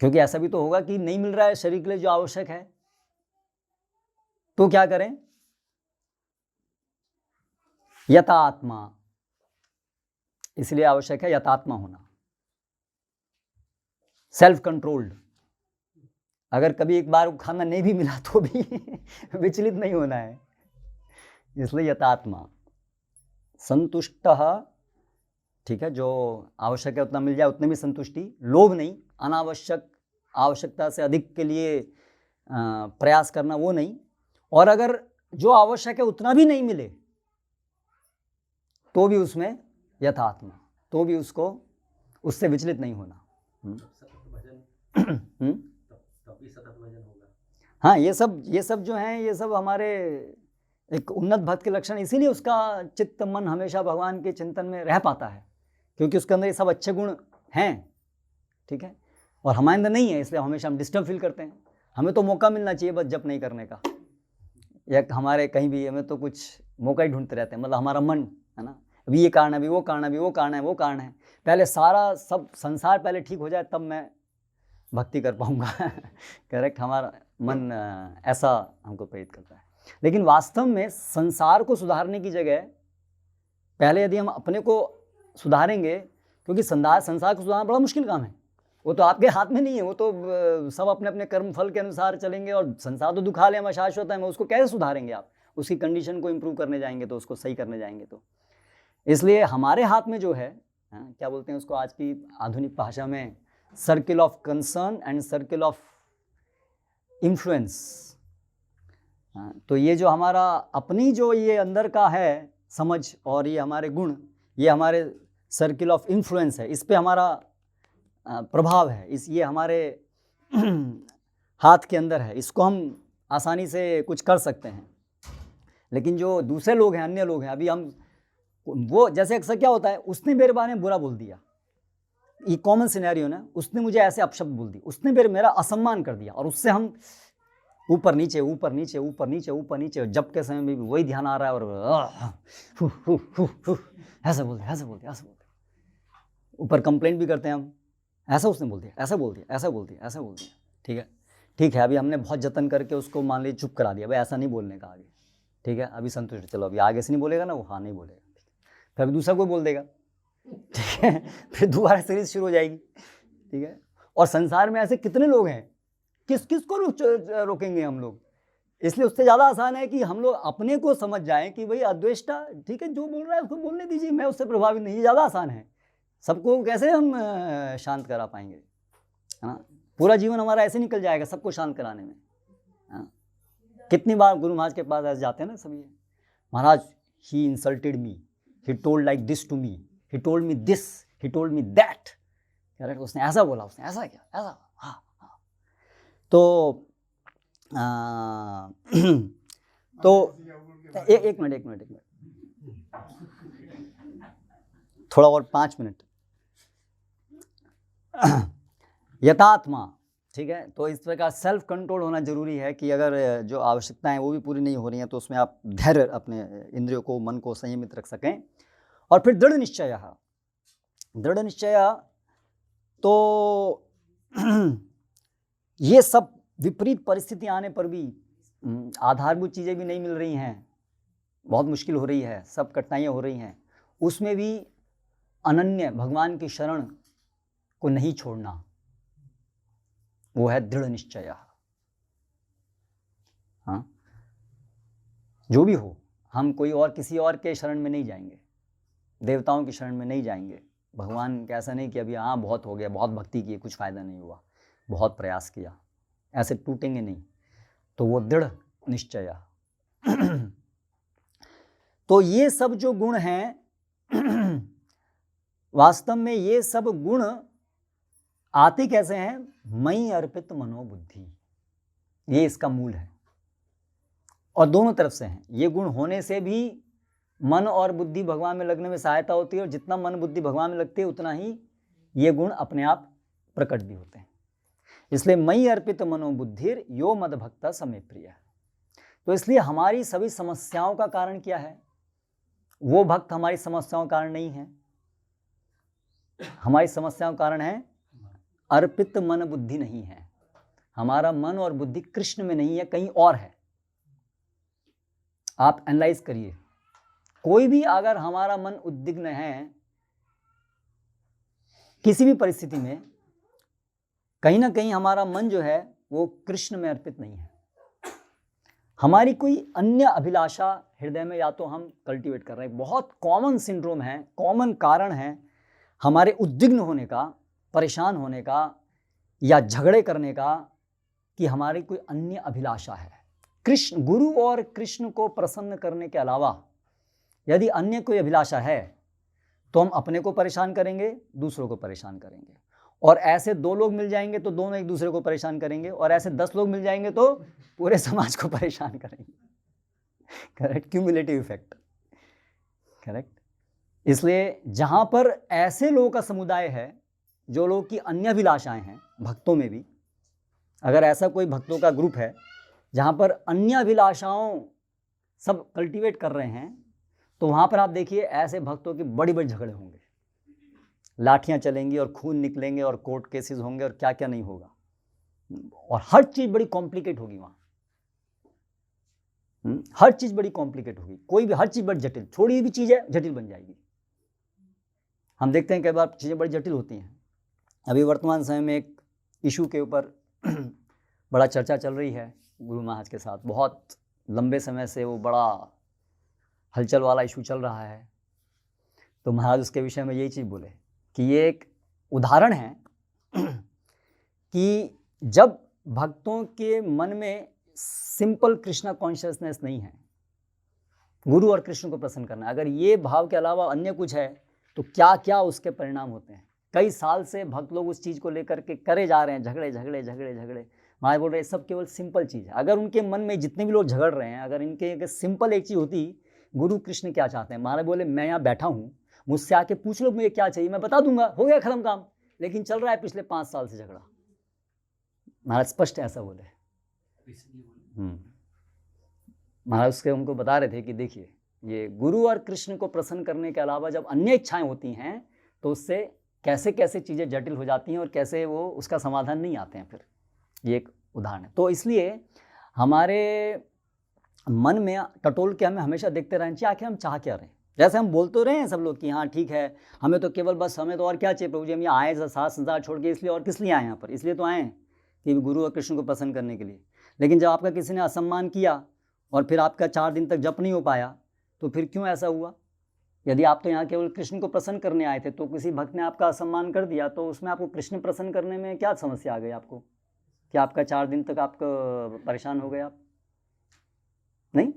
क्योंकि ऐसा भी तो होगा कि नहीं मिल रहा है शरीर के लिए जो आवश्यक है, तो क्या करें? यथात्मा, इसलिए आवश्यक है यथात्मा होना, सेल्फ कंट्रोल्ड। अगर कभी एक बार खाना नहीं भी मिला तो भी विचलित नहीं होना है, इसलिए यथात्मा, संतुष्ट, ठीक है, जो आवश्यक है उतना मिल जाए उतने भी संतुष्टि, लोभ नहीं, अनावश्यक आवश्यकता से अधिक के लिए प्रयास करना वो नहीं। और अगर जो आवश्यक है उतना भी नहीं मिले तो भी उसमें यथात्मा, तो भी उसको उससे विचलित नहीं होना।
तभी सतत भजन होगा।
हाँ, ये सब जो हैं ये सब हमारे एक उन्नत भक्त के लक्षण, इसीलिए उसका चित्त मन हमेशा भगवान के चिंतन में रह पाता है, क्योंकि उसके अंदर ये सब अच्छे गुण हैं। ठीक है, और हमारे अंदर नहीं है, इसलिए हमेशा हम डिस्टर्ब फील करते हैं। हमें तो मौका मिलना चाहिए बस जप नहीं करने का, या हमारे कहीं भी हमें तो कुछ मौका ही ढूंढते रहते हैं। मतलब हमारा मन है ना, अभी ये कारण है, अभी वो कारण है, अभी वो कारण है, वो कारण है, पहले सारा सब संसार पहले ठीक हो जाए तब मैं भक्ति कर पाऊंगा। करेक्ट, हमारा मन ऐसा हमको प्रेरित करता है। लेकिन वास्तव में संसार को सुधारने की जगह पहले यदि हम अपने को सुधारेंगे, क्योंकि संसार को सुधारना बड़ा मुश्किल काम है, वो तो आपके हाथ में नहीं है, वो तो सब अपने अपने कर्म फल के अनुसार चलेंगे और संसार तो दुखालय है, अशाश्वत है, उसको कैसे सुधारेंगे आप? उसकी कंडीशन को इम्प्रूव करने जाएंगे तो, उसको सही करने जाएंगे तो। इसलिए हमारे हाथ में जो है, क्या बोलते हैं उसको आज की आधुनिक भाषा में, circle of concern and circle of influence. तो ये जो हमारा अपनी जो ये अंदर का है समझ और ये हमारे गुण, ये हमारे सर्किल ऑफ इन्फ्लुएंस है, इस पे हमारा प्रभाव है, ये हमारे हाथ के अंदर है, इसको हम आसानी से कुछ कर सकते हैं। लेकिन जो दूसरे लोग हैं, अन्य लोग हैं, अभी हम वो जैसे अक्सर क्या होता है, उसने मेरे बारे में बुरा बोल दिया, ये कॉमन सिनेरियो ना, उसने मुझे ऐसे अपशब्द बोल दिया, उसने मेरा असम्मान कर दिया, और उससे हम ऊपर नीचे ऊपर नीचे ऊपर नीचे ऊपर नीचे, जब के समय में भी वही ध्यान आ रहा है और ऐसा बोलते ऐसा बोलते ऐसा बोलते, ऊपर कंप्लेंट भी करते हैं हम, ऐसा उसने बोल दिया, ऐसा बोल दिया, ऐसा बोल दिया, ऐसा बोल दिया। ठीक है, ठीक है, अभी हमने बहुत जतन करके उसको मान लीजिए चुप करा दिया, भाई ऐसा नहीं बोलने का आगे। ठीक है, अभी संतुष्ट, चलो अभी आगे से नहीं बोलेगा ना वो, हाँ नहीं बोलेगा, फिर अभी दूसरा कोई बोल देगा। ठीक है, फिर दोबारा सीरीज शुरू हो जाएगी। ठीक है, और संसार में ऐसे कितने लोग हैं, किस किस को रोकेंगे हम लोग। इसलिए उससे ज़्यादा आसान है कि हम लोग अपने को समझ जाएं कि भाई अद्वेष्टा, ठीक है, जो बोल रहा है उसको बोलने दीजिए, मैं उससे प्रभावित नहीं, ये ज़्यादा आसान है। सबको कैसे हम शांत करा पाएंगे, है ना। पूरा जीवन हमारा ऐसे निकल जाएगा सबको शांत कराने में। हाँ, कितनी बार गुरु महाराज के पास ऐसे जाते हैं ना सभी, Maharaj he insulted me, he told like this to me, he told me this, he told me that, correct, उसने ऐसा बोला, उसने ऐसा किया, ऐसा। हाँ हाँ, तो तो एक मिनट, थोड़ा और 5 मिनट। यथात्मा, ठीक है, तो इस प्रकार सेल्फ कंट्रोल होना जरूरी है कि अगर जो आवश्यकताएं वो भी पूरी नहीं हो रही हैं तो उसमें आप धैर्य, अपने इंद्रियों को, मन को संयमित रख सकें। और फिर दृढ़ निश्चय, तो ये सब विपरीत परिस्थिति आने पर भी, आधारभूत चीज़ें भी नहीं मिल रही हैं, बहुत मुश्किल हो रही है, सब कठिनाइयाँ हो रही हैं, उसमें भी अनन्य भगवान की शरण को नहीं छोड़ना, वो है दृढ़ निश्चय। हाँ, जो भी हो, हम कोई और किसी और के शरण में नहीं जाएंगे, देवताओं की शरण में नहीं जाएंगे। भगवान का ऐसा नहीं कि अभी हाँ बहुत हो गया, बहुत भक्ति की, कुछ फ़ायदा नहीं हुआ, बहुत प्रयास किया, ऐसे टूटेंगे नहीं। तो वो दृढ़ निश्चय। तो ये सब जो गुण हैं, वास्तव में ये सब गुण आते कैसे हैं, मई अर्पित मनोबुद्धि, ये इसका मूल है। और दोनों तरफ से हैं ये गुण, होने से भी मन और बुद्धि भगवान में लगने में सहायता होती है, और जितना मन बुद्धि भगवान में लगती है उतना ही ये गुण अपने आप प्रकट भी होते हैं। इसलिए मई अर्पित मनोबुद्धिर यो मद भक्ता समे प्रिय। तो इसलिए हमारी सभी समस्याओं का कारण क्या है, वो भक्त हमारी समस्याओं का कारण नहीं है, हमारी समस्याओं का कारण है अर्पित मन बुद्धि नहीं है, हमारा मन और बुद्धि कृष्ण में नहीं है, कहीं और है। आप एनालाइज करिए, कोई भी अगर हमारा मन उद्विग्न है किसी भी परिस्थिति में, कहीं ना कहीं हमारा मन जो है वो कृष्ण में अर्पित नहीं है। हमारी कोई अन्य अभिलाषा हृदय में या तो हम कल्टीवेट कर रहे हैं। बहुत कॉमन सिंड्रोम है, कॉमन कारण है हमारे उद्विग्न होने का, परेशान होने का या झगड़े करने का, कि हमारी कोई अन्य अभिलाषा है। कृष्ण, गुरु और कृष्ण को प्रसन्न करने के अलावा यदि अन्य कोई अभिलाषा है तो हम अपने को परेशान करेंगे, दूसरों को परेशान करेंगे, और ऐसे 2 लोग मिल जाएंगे तो दोनों एक दूसरे को परेशान करेंगे, और ऐसे 10 लोग मिल जाएंगे तो पूरे समाज को परेशान करेंगे। Correct, cumulative effect. करेक्ट। इसलिए जहां पर ऐसे लोगों का समुदाय है, जो लोग की अन्य अभिलाषाएं हैं, भक्तों में भी अगर ऐसा कोई भक्तों का ग्रुप है जहां पर अन्य अभिलाषाओं सब कल्टीवेट कर रहे हैं, तो वहां पर आप देखिए ऐसे भक्तों के बड़े बड़े झगड़े होंगे, लाठियां चलेंगी और खून निकलेंगे और कोर्ट केसेस होंगे और क्या क्या नहीं होगा, और हर चीज बड़ी कॉम्प्लिकेट होगी वहां। हर चीज बड़ी कॉम्प्लिकेट होगी, कोई भी हर चीज बड़ी जटिल, थोड़ी भी चीज है जटिल बन जाएगी। हम देखते हैं कई बार चीजें बड़ी जटिल होती हैं। अभी वर्तमान समय में एक इशू के ऊपर बड़ा चर्चा चल रही है गुरु महाराज के साथ, बहुत लंबे समय से वो बड़ा हलचल वाला इशू चल रहा है। तो महाराज उसके विषय में यही चीज़ बोले कि ये एक उदाहरण है कि जब भक्तों के मन में सिंपल कृष्णा कॉन्शियसनेस नहीं है, गुरु और कृष्ण को प्रसन्न करना, अगर ये भाव के अलावा अन्य कुछ है तो क्या क्या उसके परिणाम होते हैं। कई साल से भक्त लोग उस चीज़ को लेकर के करे जा रहे हैं, झगड़े झगड़े झगड़े झगड़े। महाराज बोल रहे सब केवल सिंपल चीज़ है। अगर उनके मन में जितने भी लोग झगड़ रहे हैं, अगर इनके सिंपल एक चीज़ होती, गुरु कृष्ण क्या चाहते हैं। महाराज बोले मैं यहाँ बैठा हूँ, मुझसे आके पूछ लो मुझे क्या चाहिए, मैं बता दूंगा, हो गया खत्म काम। लेकिन चल रहा है पिछले 5 साल से झगड़ा। महाराज स्पष्ट ऐसा बोले।
इसलिए बोले
महाराज उसके उनको बता रहे थे कि देखिए ये गुरु और कृष्ण को प्रसन्न करने के अलावा जब अन्य इच्छाएं होती हैं तो उससे कैसे कैसे चीज़ें जटिल हो जाती हैं और कैसे वो उसका समाधान नहीं आते हैं फिर। ये एक उदाहरण है। तो इसलिए हमारे मन में टटोल के हमें हमेशा देखते रहना चाहिए आखिर हम चाह क्या रहे हैं। जैसे हम बोल तो रहे हैं सब लोग कि हाँ ठीक है, हमें तो केवल बस हमें तो और क्या चाहिए प्रभु जी, हम यहाँ आए साथ संसार छोड़ के, इसलिए और किस लिए आए यहाँ पर, इसलिए तो आए हैं कि गुरु और कृष्ण को प्रसन्न करने के लिए। लेकिन जब आपका किसी ने असम्मान किया और फिर आपका 4 दिन तक जप नहीं हो पाया तो फिर क्यों ऐसा हुआ? यदि आप तो यहाँ केवल कृष्ण को प्रसन्न करने आए थे तो किसी भक्त ने आपका असम्मान कर दिया तो उसमें आपको कृष्ण प्रसन्न करने में क्या समस्या आ गई आपको? क्या आपका 4 दिन तक आप परेशान हो गए आप? नहीं।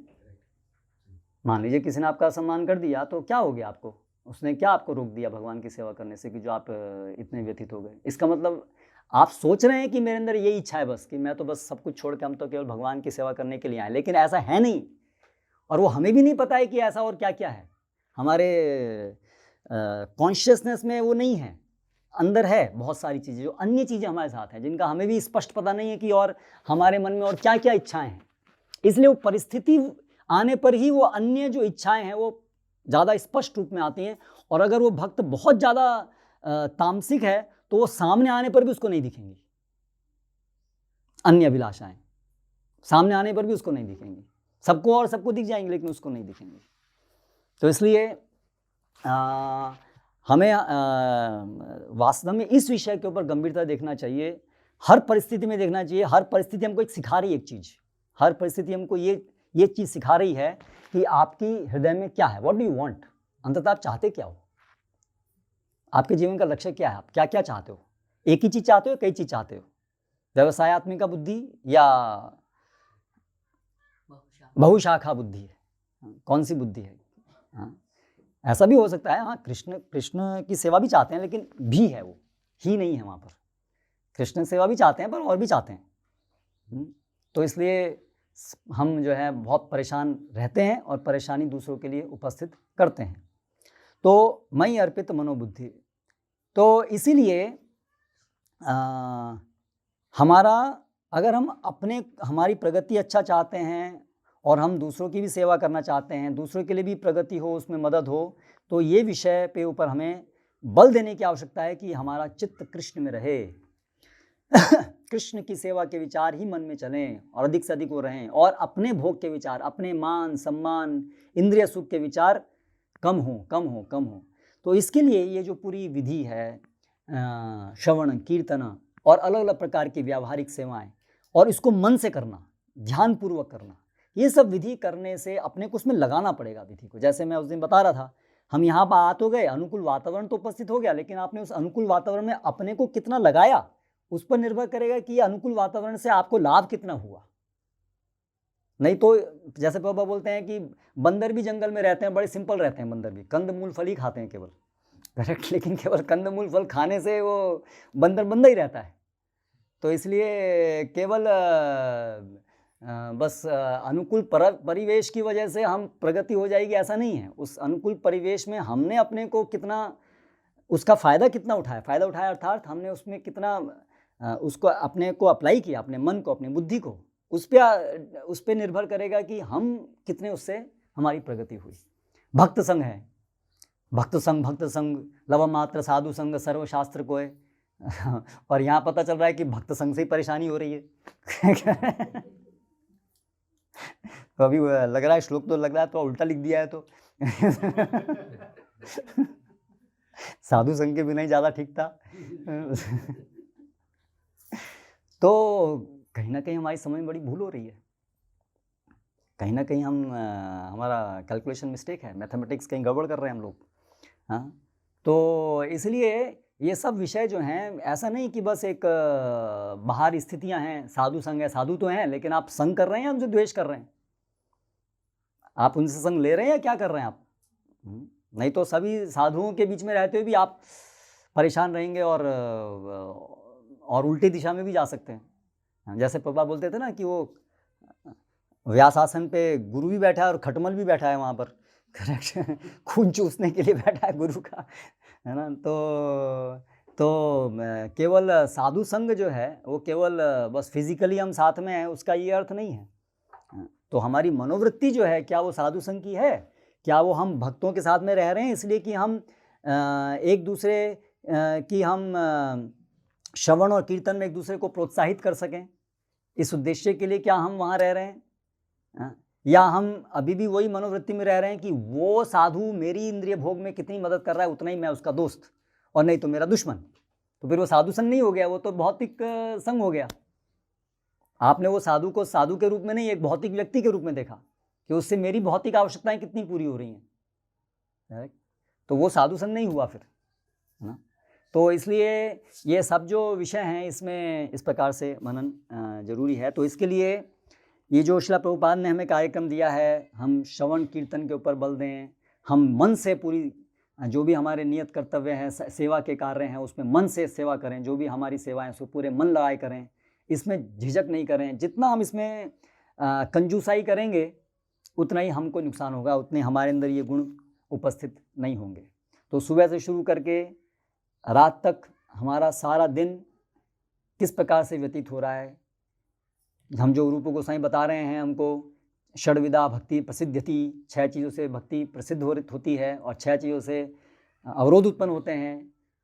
मान लीजिए किसी ने आपका सम्मान कर दिया तो क्या हो गया आपको? उसने क्या आपको रोक दिया भगवान की सेवा करने से कि जो आप इतने व्यथित हो गए? इसका मतलब आप सोच रहे हैं कि मेरे अंदर यही इच्छा है बस कि मैं तो बस सब कुछ छोड़ के हम तो केवल भगवान की सेवा करने के लिए आए, लेकिन ऐसा है नहीं। और वो हमें भी नहीं पता है कि ऐसा और क्या क्या है हमारे कॉन्शियसनेस में, वो नहीं है। अंदर है बहुत सारी चीज़ें, जो अन्य चीज़ें हमारे साथ हैं जिनका हमें भी स्पष्ट पता नहीं है कि और हमारे मन में और क्या क्या इच्छाएं हैं। इसलिए वो परिस्थिति आने पर ही वो अन्य जो इच्छाएं हैं वो ज़्यादा स्पष्ट रूप में आती हैं। और अगर वो भक्त बहुत ज़्यादा तामसिक है तो वो सामने आने पर भी उसको नहीं दिखेंगी। अन्य अभिलाषाएं सामने आने पर भी उसको नहीं दिखेंगी। सबको और सबको दिख जाएंगे लेकिन उसको नहीं दिखेंगी। तो इसलिए हमें वास्तव में इस विषय के ऊपर गंभीरता देखना चाहिए, हर परिस्थिति में देखना चाहिए। हर परिस्थिति हमको एक सिखा रही है एक चीज़, हर परिस्थिति हमको ये चीज़ सिखा रही है कि आपकी हृदय में क्या है, व्हाट डू यू वांट, अंततः आप चाहते क्या हो, आपके जीवन का लक्ष्य क्या है, आप क्या क्या चाहते हो। एक ही चीज़ चाहते हो, कई चीज़ चाहते हो, व्यवसायत्मिका बुद्धि या बहुशाखा बुद्धि है, कौन सी बुद्धि है? हाँ, ऐसा भी हो सकता है। हाँ, कृष्ण की सेवा भी चाहते हैं लेकिन भी है, वो ही नहीं है वहाँ पर। कृष्ण सेवा भी चाहते हैं पर और भी चाहते हैं। तो इसलिए हम जो है बहुत परेशान रहते हैं और परेशानी दूसरों के लिए उपस्थित करते हैं। तो मई अर्पित मनोबुद्धि। तो इसीलिए हमारा, अगर हम हमारी प्रगति अच्छा चाहते हैं और हम दूसरों की भी सेवा करना चाहते हैं, दूसरों के लिए भी प्रगति हो, उसमें मदद हो, तो ये विषय पे ऊपर हमें बल देने की आवश्यकता है कि हमारा चित्त कृष्ण में रहे। कृष्ण की सेवा के विचार ही मन में चलें और अधिक से अधिक वो रहें, और अपने भोग के विचार, अपने मान सम्मान इंद्रिय सुख के विचार कम हो। तो इसके लिए ये जो पूरी विधि है, श्रवण कीर्तन और अलग अलग प्रकार की व्यावहारिक सेवाएं, और इसको मन से करना, ध्यानपूर्वक करना, ये सब विधि करने से अपने को उसमें लगाना पड़ेगा विधि को। जैसे मैं उस दिन बता रहा था, हम यहाँ पर आ तो गए, अनुकूल वातावरण तो उपस्थित हो गया, लेकिन आपने उस अनुकूल वातावरण में अपने को कितना लगाया उस पर निर्भर करेगा कि ये अनुकूल वातावरण से आपको लाभ कितना हुआ। नहीं तो जैसे पापा बोलते हैं कि बंदर भी जंगल में रहते हैं, बड़े सिंपल रहते हैं, बंदर भी कंद मूल फल ही खाते हैं केवल, करेक्ट, लेकिन केवल कंद मूल फल खाने से वो बंदर बंदा ही रहता है। तो इसलिए केवल बस अनुकूल परिवेश की वजह से हम प्रगति हो जाएगी ऐसा नहीं है। उस अनुकूल परिवेश में हमने अपने को कितना, उसका फ़ायदा कितना उठाया, फ़ायदा उठाया अर्थात हमने उसमें कितना उसको अपने को अप्लाई किया, अपने मन को, अपनी बुद्धि को, उस पर निर्भर करेगा कि हम कितने उससे हमारी प्रगति हुई। भक्त संग है, भक्त संग लव मात्र साधु संग सर्वशास्त्र को है। और यहाँ पता चल रहा है कि भक्त संग से ही परेशानी हो रही है। तो अभी लग रहा है श्लोक तो लग रहा है तो उल्टा लिख दिया है, तो साधु संग के बिना ही ज़्यादा ठीक था। तो कहीं ना कहीं हमारी समझ में बड़ी भूल हो रही है, कहीं ना कहीं हमारा कैलकुलेशन मिस्टेक है, मैथमेटिक्स कहीं गड़बड़ कर रहे हैं हम लोग। हाँ, तो इसलिए ये सब विषय जो हैं, ऐसा नहीं कि बस एक बाहर स्थितियां हैं, साधु संग है, साधु तो हैं, लेकिन आप संग कर रहे हैं, उनसे द्वेष कर रहे हैं, आप उनसे संग ले रहे हैं या क्या कर रहे हैं आप? नहीं तो सभी साधुओं के बीच में रहते हुए भी आप परेशान रहेंगे और उल्टी दिशा में भी जा सकते हैं। जैसे पापा बोलते थे ना कि वो व्यासासन पे गुरु भी बैठा है और खटमल भी बैठा है वहाँ पर, करेक्ट, खून चूसने के लिए बैठा है गुरु का, है ना। तो तो केवल साधु संग जो है वो केवल बस फिजिकली हम साथ में हैं उसका ये अर्थ नहीं है। तो हमारी मनोवृत्ति जो है क्या वो साधु संग की है? क्या वो हम भक्तों के साथ में रह रहे हैं इसलिए कि हम एक दूसरे की हम श्रवण और कीर्तन में एक दूसरे को प्रोत्साहित कर सकें, इस उद्देश्य के लिए क्या हम वहाँ रह रहे हैं? या हम अभी भी वही मनोवृत्ति में रह रहे हैं कि वो साधु मेरी इंद्रिय भोग में कितनी मदद कर रहा है उतना ही मैं उसका दोस्त और नहीं तो मेरा दुश्मन। तो फिर वो साधु संग नहीं हो गया, वो तो भौतिक संग हो गया। आपने वो साधु को साधु के रूप में नहीं एक भौतिक व्यक्ति के रूप में देखा कि उससे मेरी भौतिक आवश्यकताएं कितनी पूरी हो रही हैं, तो वो साधु संग नहीं हुआ फिर, है ना। तो इसलिए ये सब जो विषय हैं इसमें इस प्रकार से मनन जरूरी है। तो इसके लिए ये जो श्रील प्रभुपाद ने हमें कार्यक्रम दिया है, हम श्रवण कीर्तन के ऊपर बल दें, हम मन से पूरी जो भी हमारे नियत कर्तव्य हैं, सेवा के कार्य हैं, उसमें मन से सेवा करें, जो भी हमारी सेवाएं उसको पूरे मन लगाए करें, इसमें झिझक नहीं करें। जितना हम इसमें कंजूसाई करेंगे उतना ही हमको नुकसान होगा, उतने हमारे अंदर ये गुण उपस्थित नहीं होंगे। तो सुबह से शुरू करके रात तक हमारा सारा दिन किस प्रकार से व्यतीत हो रहा है, हम जो रूप गोसाई बता रहे हैं हमको, षड्विधा भक्ति प्रसिद्धति, 6 चीज़ों से भक्ति प्रसिद्ध होती है और 6 चीज़ों से अवरोध उत्पन्न होते हैं।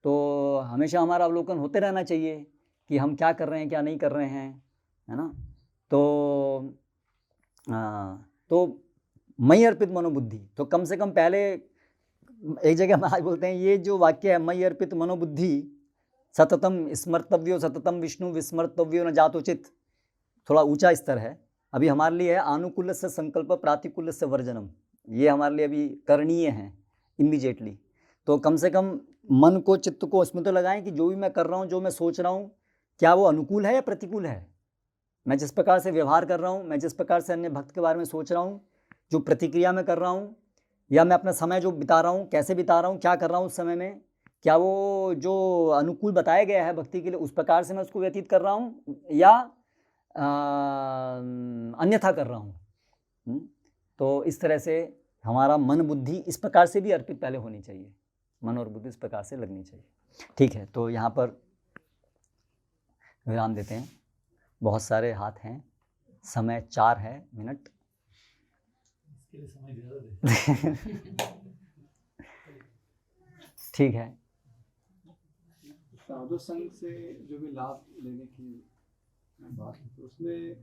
तो हमेशा हमारा अवलोकन होते रहना चाहिए कि हम क्या कर रहे हैं क्या नहीं कर रहे हैं, है ना। तो मई अर्पित मनोबुद्धि, तो कम से कम पहले एक जगह महाराज बोलते हैं ये जो वाक्य है मई अर्पित मनोबुद्धि सततम स्मर्तव्यो सततम विष्णु विस्मर्तव्यो न जातोचित, थोड़ा ऊंचा स्तर है। अभी हमारे लिए है आनुकूल से संकल्प प्रातिकूल से वर्जनम, ये हमारे लिए अभी करणीय है इमीडिएटली। तो कम से कम मन को चित्त को उसमें तो लगाएं कि जो भी मैं कर रहा हूँ, जो मैं सोच रहा हूँ, क्या वो अनुकूल है या प्रतिकूल है। मैं जिस प्रकार से व्यवहार कर रहा हूँ, मैं जिस प्रकार से अन्य भक्त के बारे में सोच रहा हूँ, जो प्रतिक्रिया में कर रहा हूँ, या मैं अपना समय जो बिता रहा हूँ कैसे बिता रहा हूँ, क्या कर रहा हूँ उस समय में, क्या वो जो अनुकूल बताया गया है भक्ति के लिए उस प्रकार से मैं उसको व्यतीत कर रहा हूँ या अन्यथा कर रहा हूँ। तो इस तरह से हमारा मन बुद्धि इस प्रकार से भी अर्पित पहले होनी चाहिए, मन और बुद्धि इस प्रकार से लगनी चाहिए। ठीक है, तो यहाँ पर विराम देते हैं। बहुत सारे हाथ हैं, समय 4 है मिनट। ठीक है।
साधु संघ से जो भी लाभ लेने की बात, तो उसमें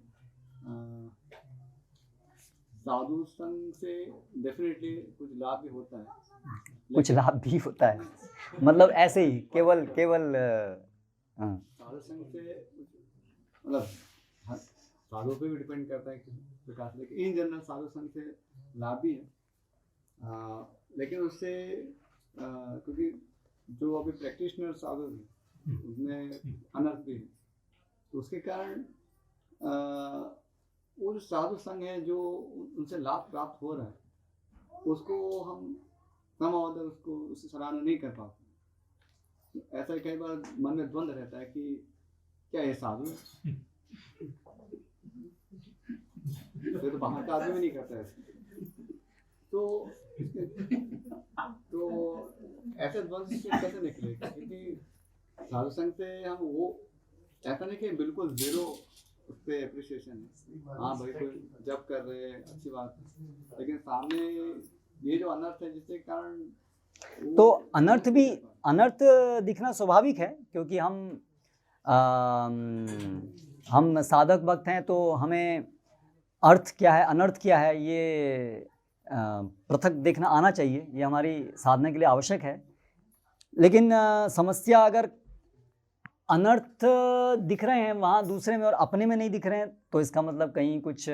साधु संघ से डेफिनेटली कुछ लाभ भी होता है,
कुछ लाभ भी होता है, मतलब ऐसे ही केवल
साधु संघ से मतलब साधु पे भी डिपेंड करता है किस प्रकार से, लेकिन इन जनरल साधु संघ से लाभ भी है। लेकिन उससे क्योंकि जो अभी प्रैक्टिशनर साधु हैं उसमें अनर्थ भी है, तो उसके कारण वो जो साधु संघ है जो उनसे लाभ प्राप्त हो रहा है उसको हम समावत उसको उससे सराहना नहीं कर पाते। ऐसा कई बार मन में द्वंद्व रहता है कि क्या ये साधु है, तो बाहर का आदमी भी नहीं करता है। तो ऐसे द्वंद्व से कैसे निकले, क्योंकि साधु संघ से हम वो ऐसा नहीं कि बिल्कुल जीरो उस पर एप्रिसिएशन है, हाँ भाई कोई जब कर रहे हैं अच्छी बात है, लेकिन सामने ये जो अनर्थ है जिसके कारण
तो अनर्थ दिखना स्वाभाविक है, क्योंकि हम साधक भक्त हैं तो हमें अर्थ क्या है अनर्थ क्या है ये पृथक देखना आना चाहिए, ये हमारी साधना के लिए आवश्यक है। लेकिन समस्या अगर अनर्थ दिख रहे हैं वहाँ दूसरे में और अपने में नहीं दिख रहे हैं तो इसका मतलब कहीं कुछ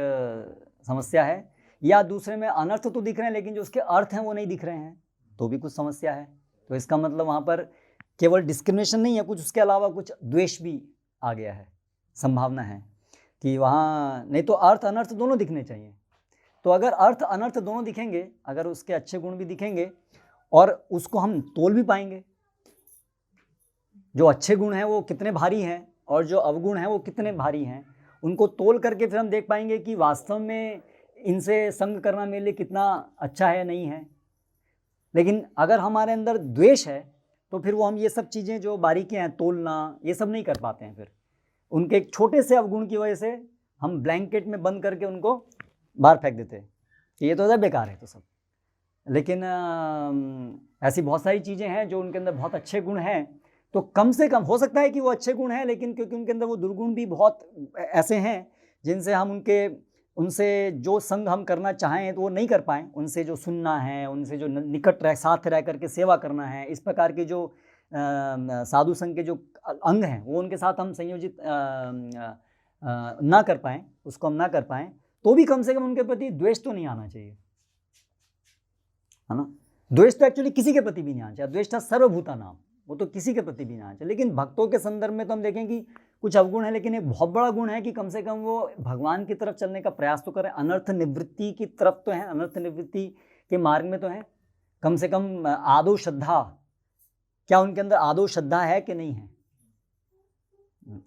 समस्या है, या दूसरे में अनर्थ तो दिख रहे हैं लेकिन जो उसके अर्थ हैं वो नहीं दिख रहे हैं तो भी कुछ समस्या है। तो इसका मतलब वहाँ पर केवल डिस्क्रिमिनेशन नहीं है, कुछ उसके अलावा कुछ द्वेष भी आ गया है, संभावना है कि वहाँ नहीं तो अर्थ अनर्थ दोनों दिखने चाहिए। तो अगर अर्थ अनर्थ दोनों दिखेंगे, अगर उसके अच्छे गुण भी दिखेंगे और उसको हम तोल भी पाएंगे, जो अच्छे गुण हैं वो कितने भारी हैं और जो अवगुण हैं वो कितने भारी हैं, उनको तोल करके फिर हम देख पाएंगे कि वास्तव में इनसे संग करना मेरे लिए कितना अच्छा है नहीं है। लेकिन अगर हमारे अंदर द्वेष है तो फिर वो हम ये सब चीज़ें जो बारीकियाँ हैं, तोलना, ये सब नहीं कर पाते हैं। फिर उनके एक छोटे से अवगुण की वजह से हम ब्लैंकेट में बंद करके उनको बाहर फेंक देते हैं कि ये तो ज़्यादा बेकार है तो सब। लेकिन ऐसी बहुत सारी चीज़ें हैं जो उनके अंदर बहुत अच्छे गुण हैं, तो कम से कम हो सकता है कि वो अच्छे गुण हैं, लेकिन क्योंकि उनके अंदर वो दुर्गुण भी बहुत ऐसे हैं जिनसे हम उनसे जो संग हम करना चाहें तो वो नहीं कर पाएँ। उनसे जो सुनना है, उनसे जो निकट साथ रह करके सेवा करना है, इस प्रकार के जो साधु संघ के जो अंग हैं वो उनके साथ हम संयोजित ना कर पाएँ, उसको हम ना कर पाएँ, तो भी कम से कम उनके प्रति द्वेष तो नहीं आना चाहिए, है ना। द्वेष तो एक्चुअली किसी के प्रति भी नहीं आना चाहिए, द्वेष था सर्वभूता नाम, वो तो किसी के प्रति भी नहीं आना चाहिए। लेकिन भक्तों के संदर्भ में तो हम देखें कि कुछ अवगुण है, लेकिन एक बहुत बड़ा गुण है कि कम से कम वो भगवान की तरफ चलने का प्रयास तो करें, अनर्थ निवृत्ति की तरफ तो है, अनर्थ निवृत्ति के मार्ग में तो है। कम से कम आदौ श्रद्धा, क्या उनके अंदर आदौ श्रद्धा है कि नहीं है।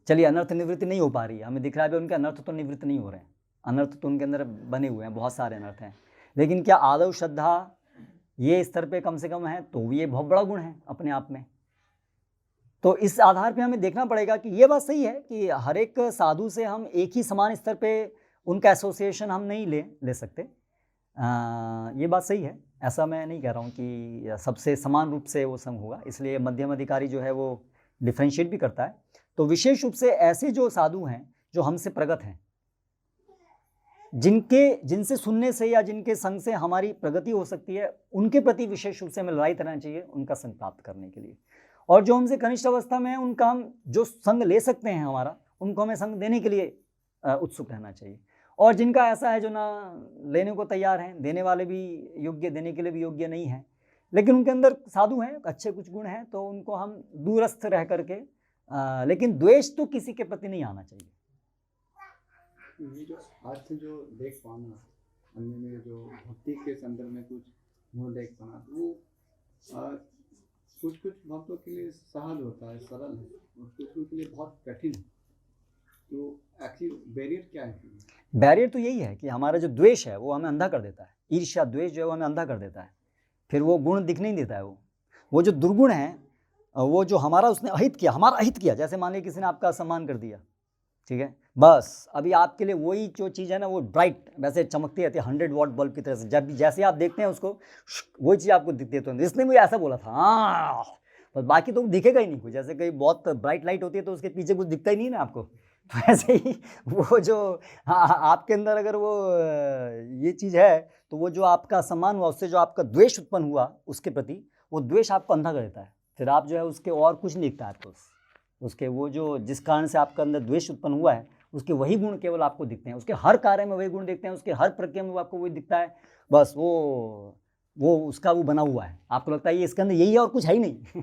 चलिए अनर्थ निवृत्ति नहीं हो पा रही है, हमें दिख रहा है उनके अनर्थ तो निवृत्त नहीं हो रहे हैं, अनर्थ तो उनके अंदर बने हुए हैं, बहुत सारे अनर्थ हैं, लेकिन क्या आदौ श्रद्धा ये स्तर पे कम से कम है, तो ये बहुत बड़ा गुण है अपने आप में। तो इस आधार पे हमें देखना पड़ेगा कि ये बात सही है कि हर एक साधु से हम एक ही समान स्तर पे उनका एसोसिएशन हम नहीं ले सकते, ये बात सही है। ऐसा मैं नहीं कह रहा हूँ कि सबसे समान रूप से वो संग होगा, इसलिए मध्यम अधिकारी जो है वो डिफ्रेंशिएट भी करता है। तो विशेष रूप से ऐसे जो साधु हैं जो हमसे प्रगत हैं, जिनसे सुनने से या जिनके संग से हमारी प्रगति हो सकती है, उनके प्रति विशेष रूप से हमें लड़ाई करना चाहिए उनका संग प्राप्त करने के लिए। और जो हमसे कनिष्ठ अवस्था में है उनका हम जो संग ले सकते हैं हमारा, उनको हमें संग देने के लिए उत्सुक रहना चाहिए। और जिनका ऐसा है जो ना लेने को तैयार हैं, देने वाले भी योग्य, देने के लिए भी योग्य नहीं है, लेकिन उनके अंदर साधु हैं, अच्छे कुछ गुण हैं, तो उनको हम दूरस्थ रह करके, लेकिन द्वेष तो किसी के प्रति नहीं आना चाहिए।
ये जो अर्थ जो देख पाना, अन्य में जो भक्ति के संदर्भ में कुछ गुण देख पाना, वो कुछ भक्तों के लिए सहज होता है, सरल है, और कुछ के लिए बहुत कठिन है। तो एक्चुअली बैरियर क्या है?
बैरियर तो यही है कि हमारा जो द्वेष है वो हमें अंधा कर देता है, ईर्ष्या द्वेष जो है वो हमें अंधा कर देता है, फिर वो गुण दिख नहीं देता है। वो जो दुर्गुण है, वो जो हमारा उसने अहित किया, हमारा अहित किया, जैसे मान लीजिए किसी ने आपका सम्मान कर दिया, ठीक है, बस अभी आपके लिए वही जो चीज़ है ना वो ब्राइट वैसे चमकती रहती है 100 वॉट बल्ब की तरह से, जब जैसे आप देखते हैं उसको वही चीज़ आपको दिखती है। तो इसने मुझे ऐसा बोला था, हाँ, बस बाकी तो दिखेगा ही नहीं कुछ। जैसे कहीं बहुत ब्राइट लाइट होती है तो उसके पीछे कुछ दिखता ही नहीं ना आपको, तो ऐसे ही वो जो आपके अंदर अगर वो ये चीज़ है, तो वो जो आपका सम्मान हुआ, उससे जो आपका द्वेष उत्पन्न हुआ उसके प्रति, वो द्वेष आपको अंधा कर देता है। फिर आप जो है उसके और कुछ नहीं दिखता है आपको, उसके वो जो जिस कारण से आपका अंदर द्वेष उत्पन्न हुआ है उसके वही गुण केवल आपको दिखते हैं, उसके हर कार्य में वही गुण दिखते हैं, उसके हर प्रक्रिया में आपको वही दिखता है। बस वो उसका वो बना हुआ है, आपको लगता है ये इसके अंदर यही है और कुछ है ही नहीं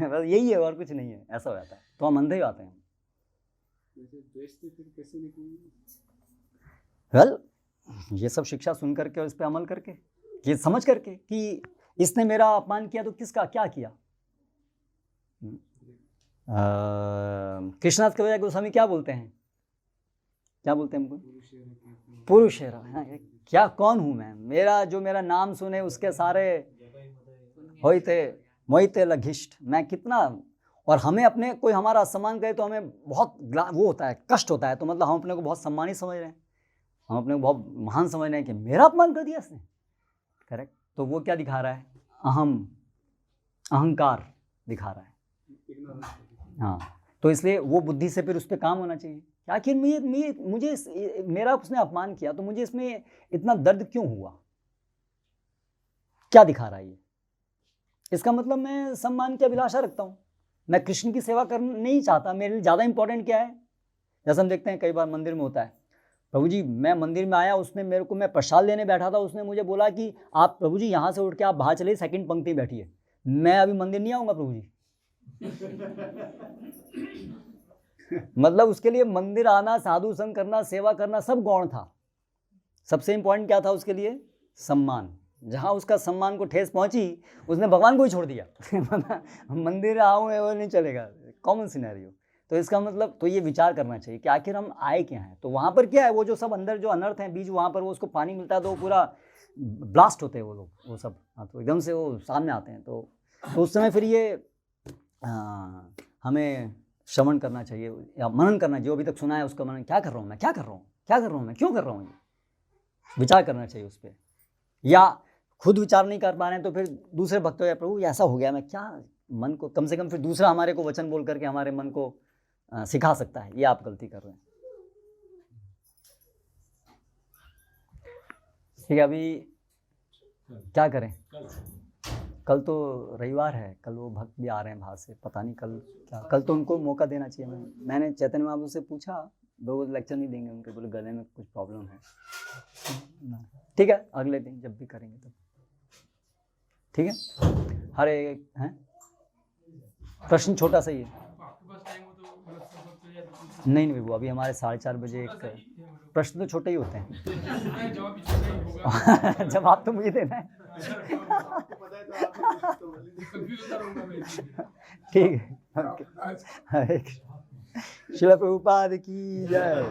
बस यही है और कुछ नहीं है, ऐसा हो जाता है, तो हम अंधे ही आते हैं। वेल, ये सब शिक्षा सुन करके और इस पर अमल करके, ये समझ करके कि इसने मेरा अपमान किया तो किसका क्या किया। कृष्णदास कविराज गोस्वामी क्या बोलते हैं, क्या बोलते हैं हमको? पुरुष है। हाँ, क्या कौन हूँ मैं, मेरा नाम सुने उसके सारे होइते मोहिते लघिष्ठ, मैं कितना। और हमें अपने कोई हमारा सम्मान करे तो हमें बहुत वो होता है, कष्ट होता है, तो मतलब हम अपने को बहुत सम्मानित समझ रहे हैं, हम अपने को बहुत महान समझ रहे हैं कि मेरा अपमान कर दिया इसने, करेक्ट। तो वो क्या दिखा रहा है? अहंकार दिखा रहा है। हाँ, तो इसलिए वो बुद्धि से फिर उस पर काम होना चाहिए। आखिर मेरा उसने अपमान किया तो मुझे इसमें इतना दर्द क्यों हुआ, क्या दिखा रहा है ये? इसका मतलब मैं सम्मान की अभिलाषा रखता हूँ, मैं कृष्ण की सेवा करना नहीं चाहता, मेरे लिए ज़्यादा इंपॉर्टेंट क्या है। जैसे हम देखते हैं कई बार मंदिर में होता है, प्रभु जी मैं मंदिर में आया, उसने मेरे को, मैं प्रसाद लेने बैठा था, उसने मुझे बोला कि आप प्रभु जी यहाँ से उठ के आप बाहर चलिए, सेकंड पंक्ति में बैठिए, मैं अभी मंदिर नहीं आऊँगा प्रभु जी मतलब उसके लिए मंदिर आना, साधु संग करना, सेवा करना सब गौण था। सबसे इंपॉर्टेंट क्या था उसके लिए? सम्मान। जहाँ उसका सम्मान को ठेस पहुंची उसने भगवान को ही छोड़ दिया मंदिर आऊँ वो नहीं चलेगा, कॉमन सिनेरियो। तो इसका मतलब, तो ये विचार करना चाहिए कि आखिर हम आए क्या हैं। तो वहाँ पर क्या है, वो जो सब अंदर जो अनर्थ हैं बीज, वहाँ पर वो उसको पानी मिलता है तो वो पूरा ब्लास्ट होते हैं वो लोग, वो सब, हाँ, तो एकदम से वो सामने आते हैं। तो उस समय फिर ये हमें श्रवण करना चाहिए या मनन करना चाहिए। जो अभी तक सुना है उसका मनन, क्या कर रहा हूँ मैं, क्या कर रहा हूँ, क्या कर रहा हूँ मैं, क्यों कर रहा हूँ, ये विचार करना चाहिए उस पर। या खुद विचार नहीं कर पा रहे हैं तो फिर दूसरे भक्तों या प्रभु ऐसा हो गया, मैं क्या, मन को कम से कम फिर दूसरा हमारे को वचन बोल करके हमारे मन को सिखा सकता है, ये आप गलती कर रहे हैं। ठीक है, अभी क्या करें? कल तो रविवार है, कल वो भक्त भी आ रहे हैं बाहर से, पता नहीं कल क्या, कल तो उनको मौका देना चाहिए। मैंने चैतन्य महाप्रभु से पूछा, वो लेक्चर नहीं देंगे, उनके बोले गले में कुछ प्रॉब्लम है। ठीक है, अगले दिन जब भी करेंगे तब। ठीक है, हर एक हैं प्रश्न छोटा सा ही है। नहीं वो अभी हमारे 4:30 बजे एक प्रश्न तो छोटे ही होते हैं। जवाब तो मुझे देना है। ठीक है, श्रील प्रभुपाद की जय।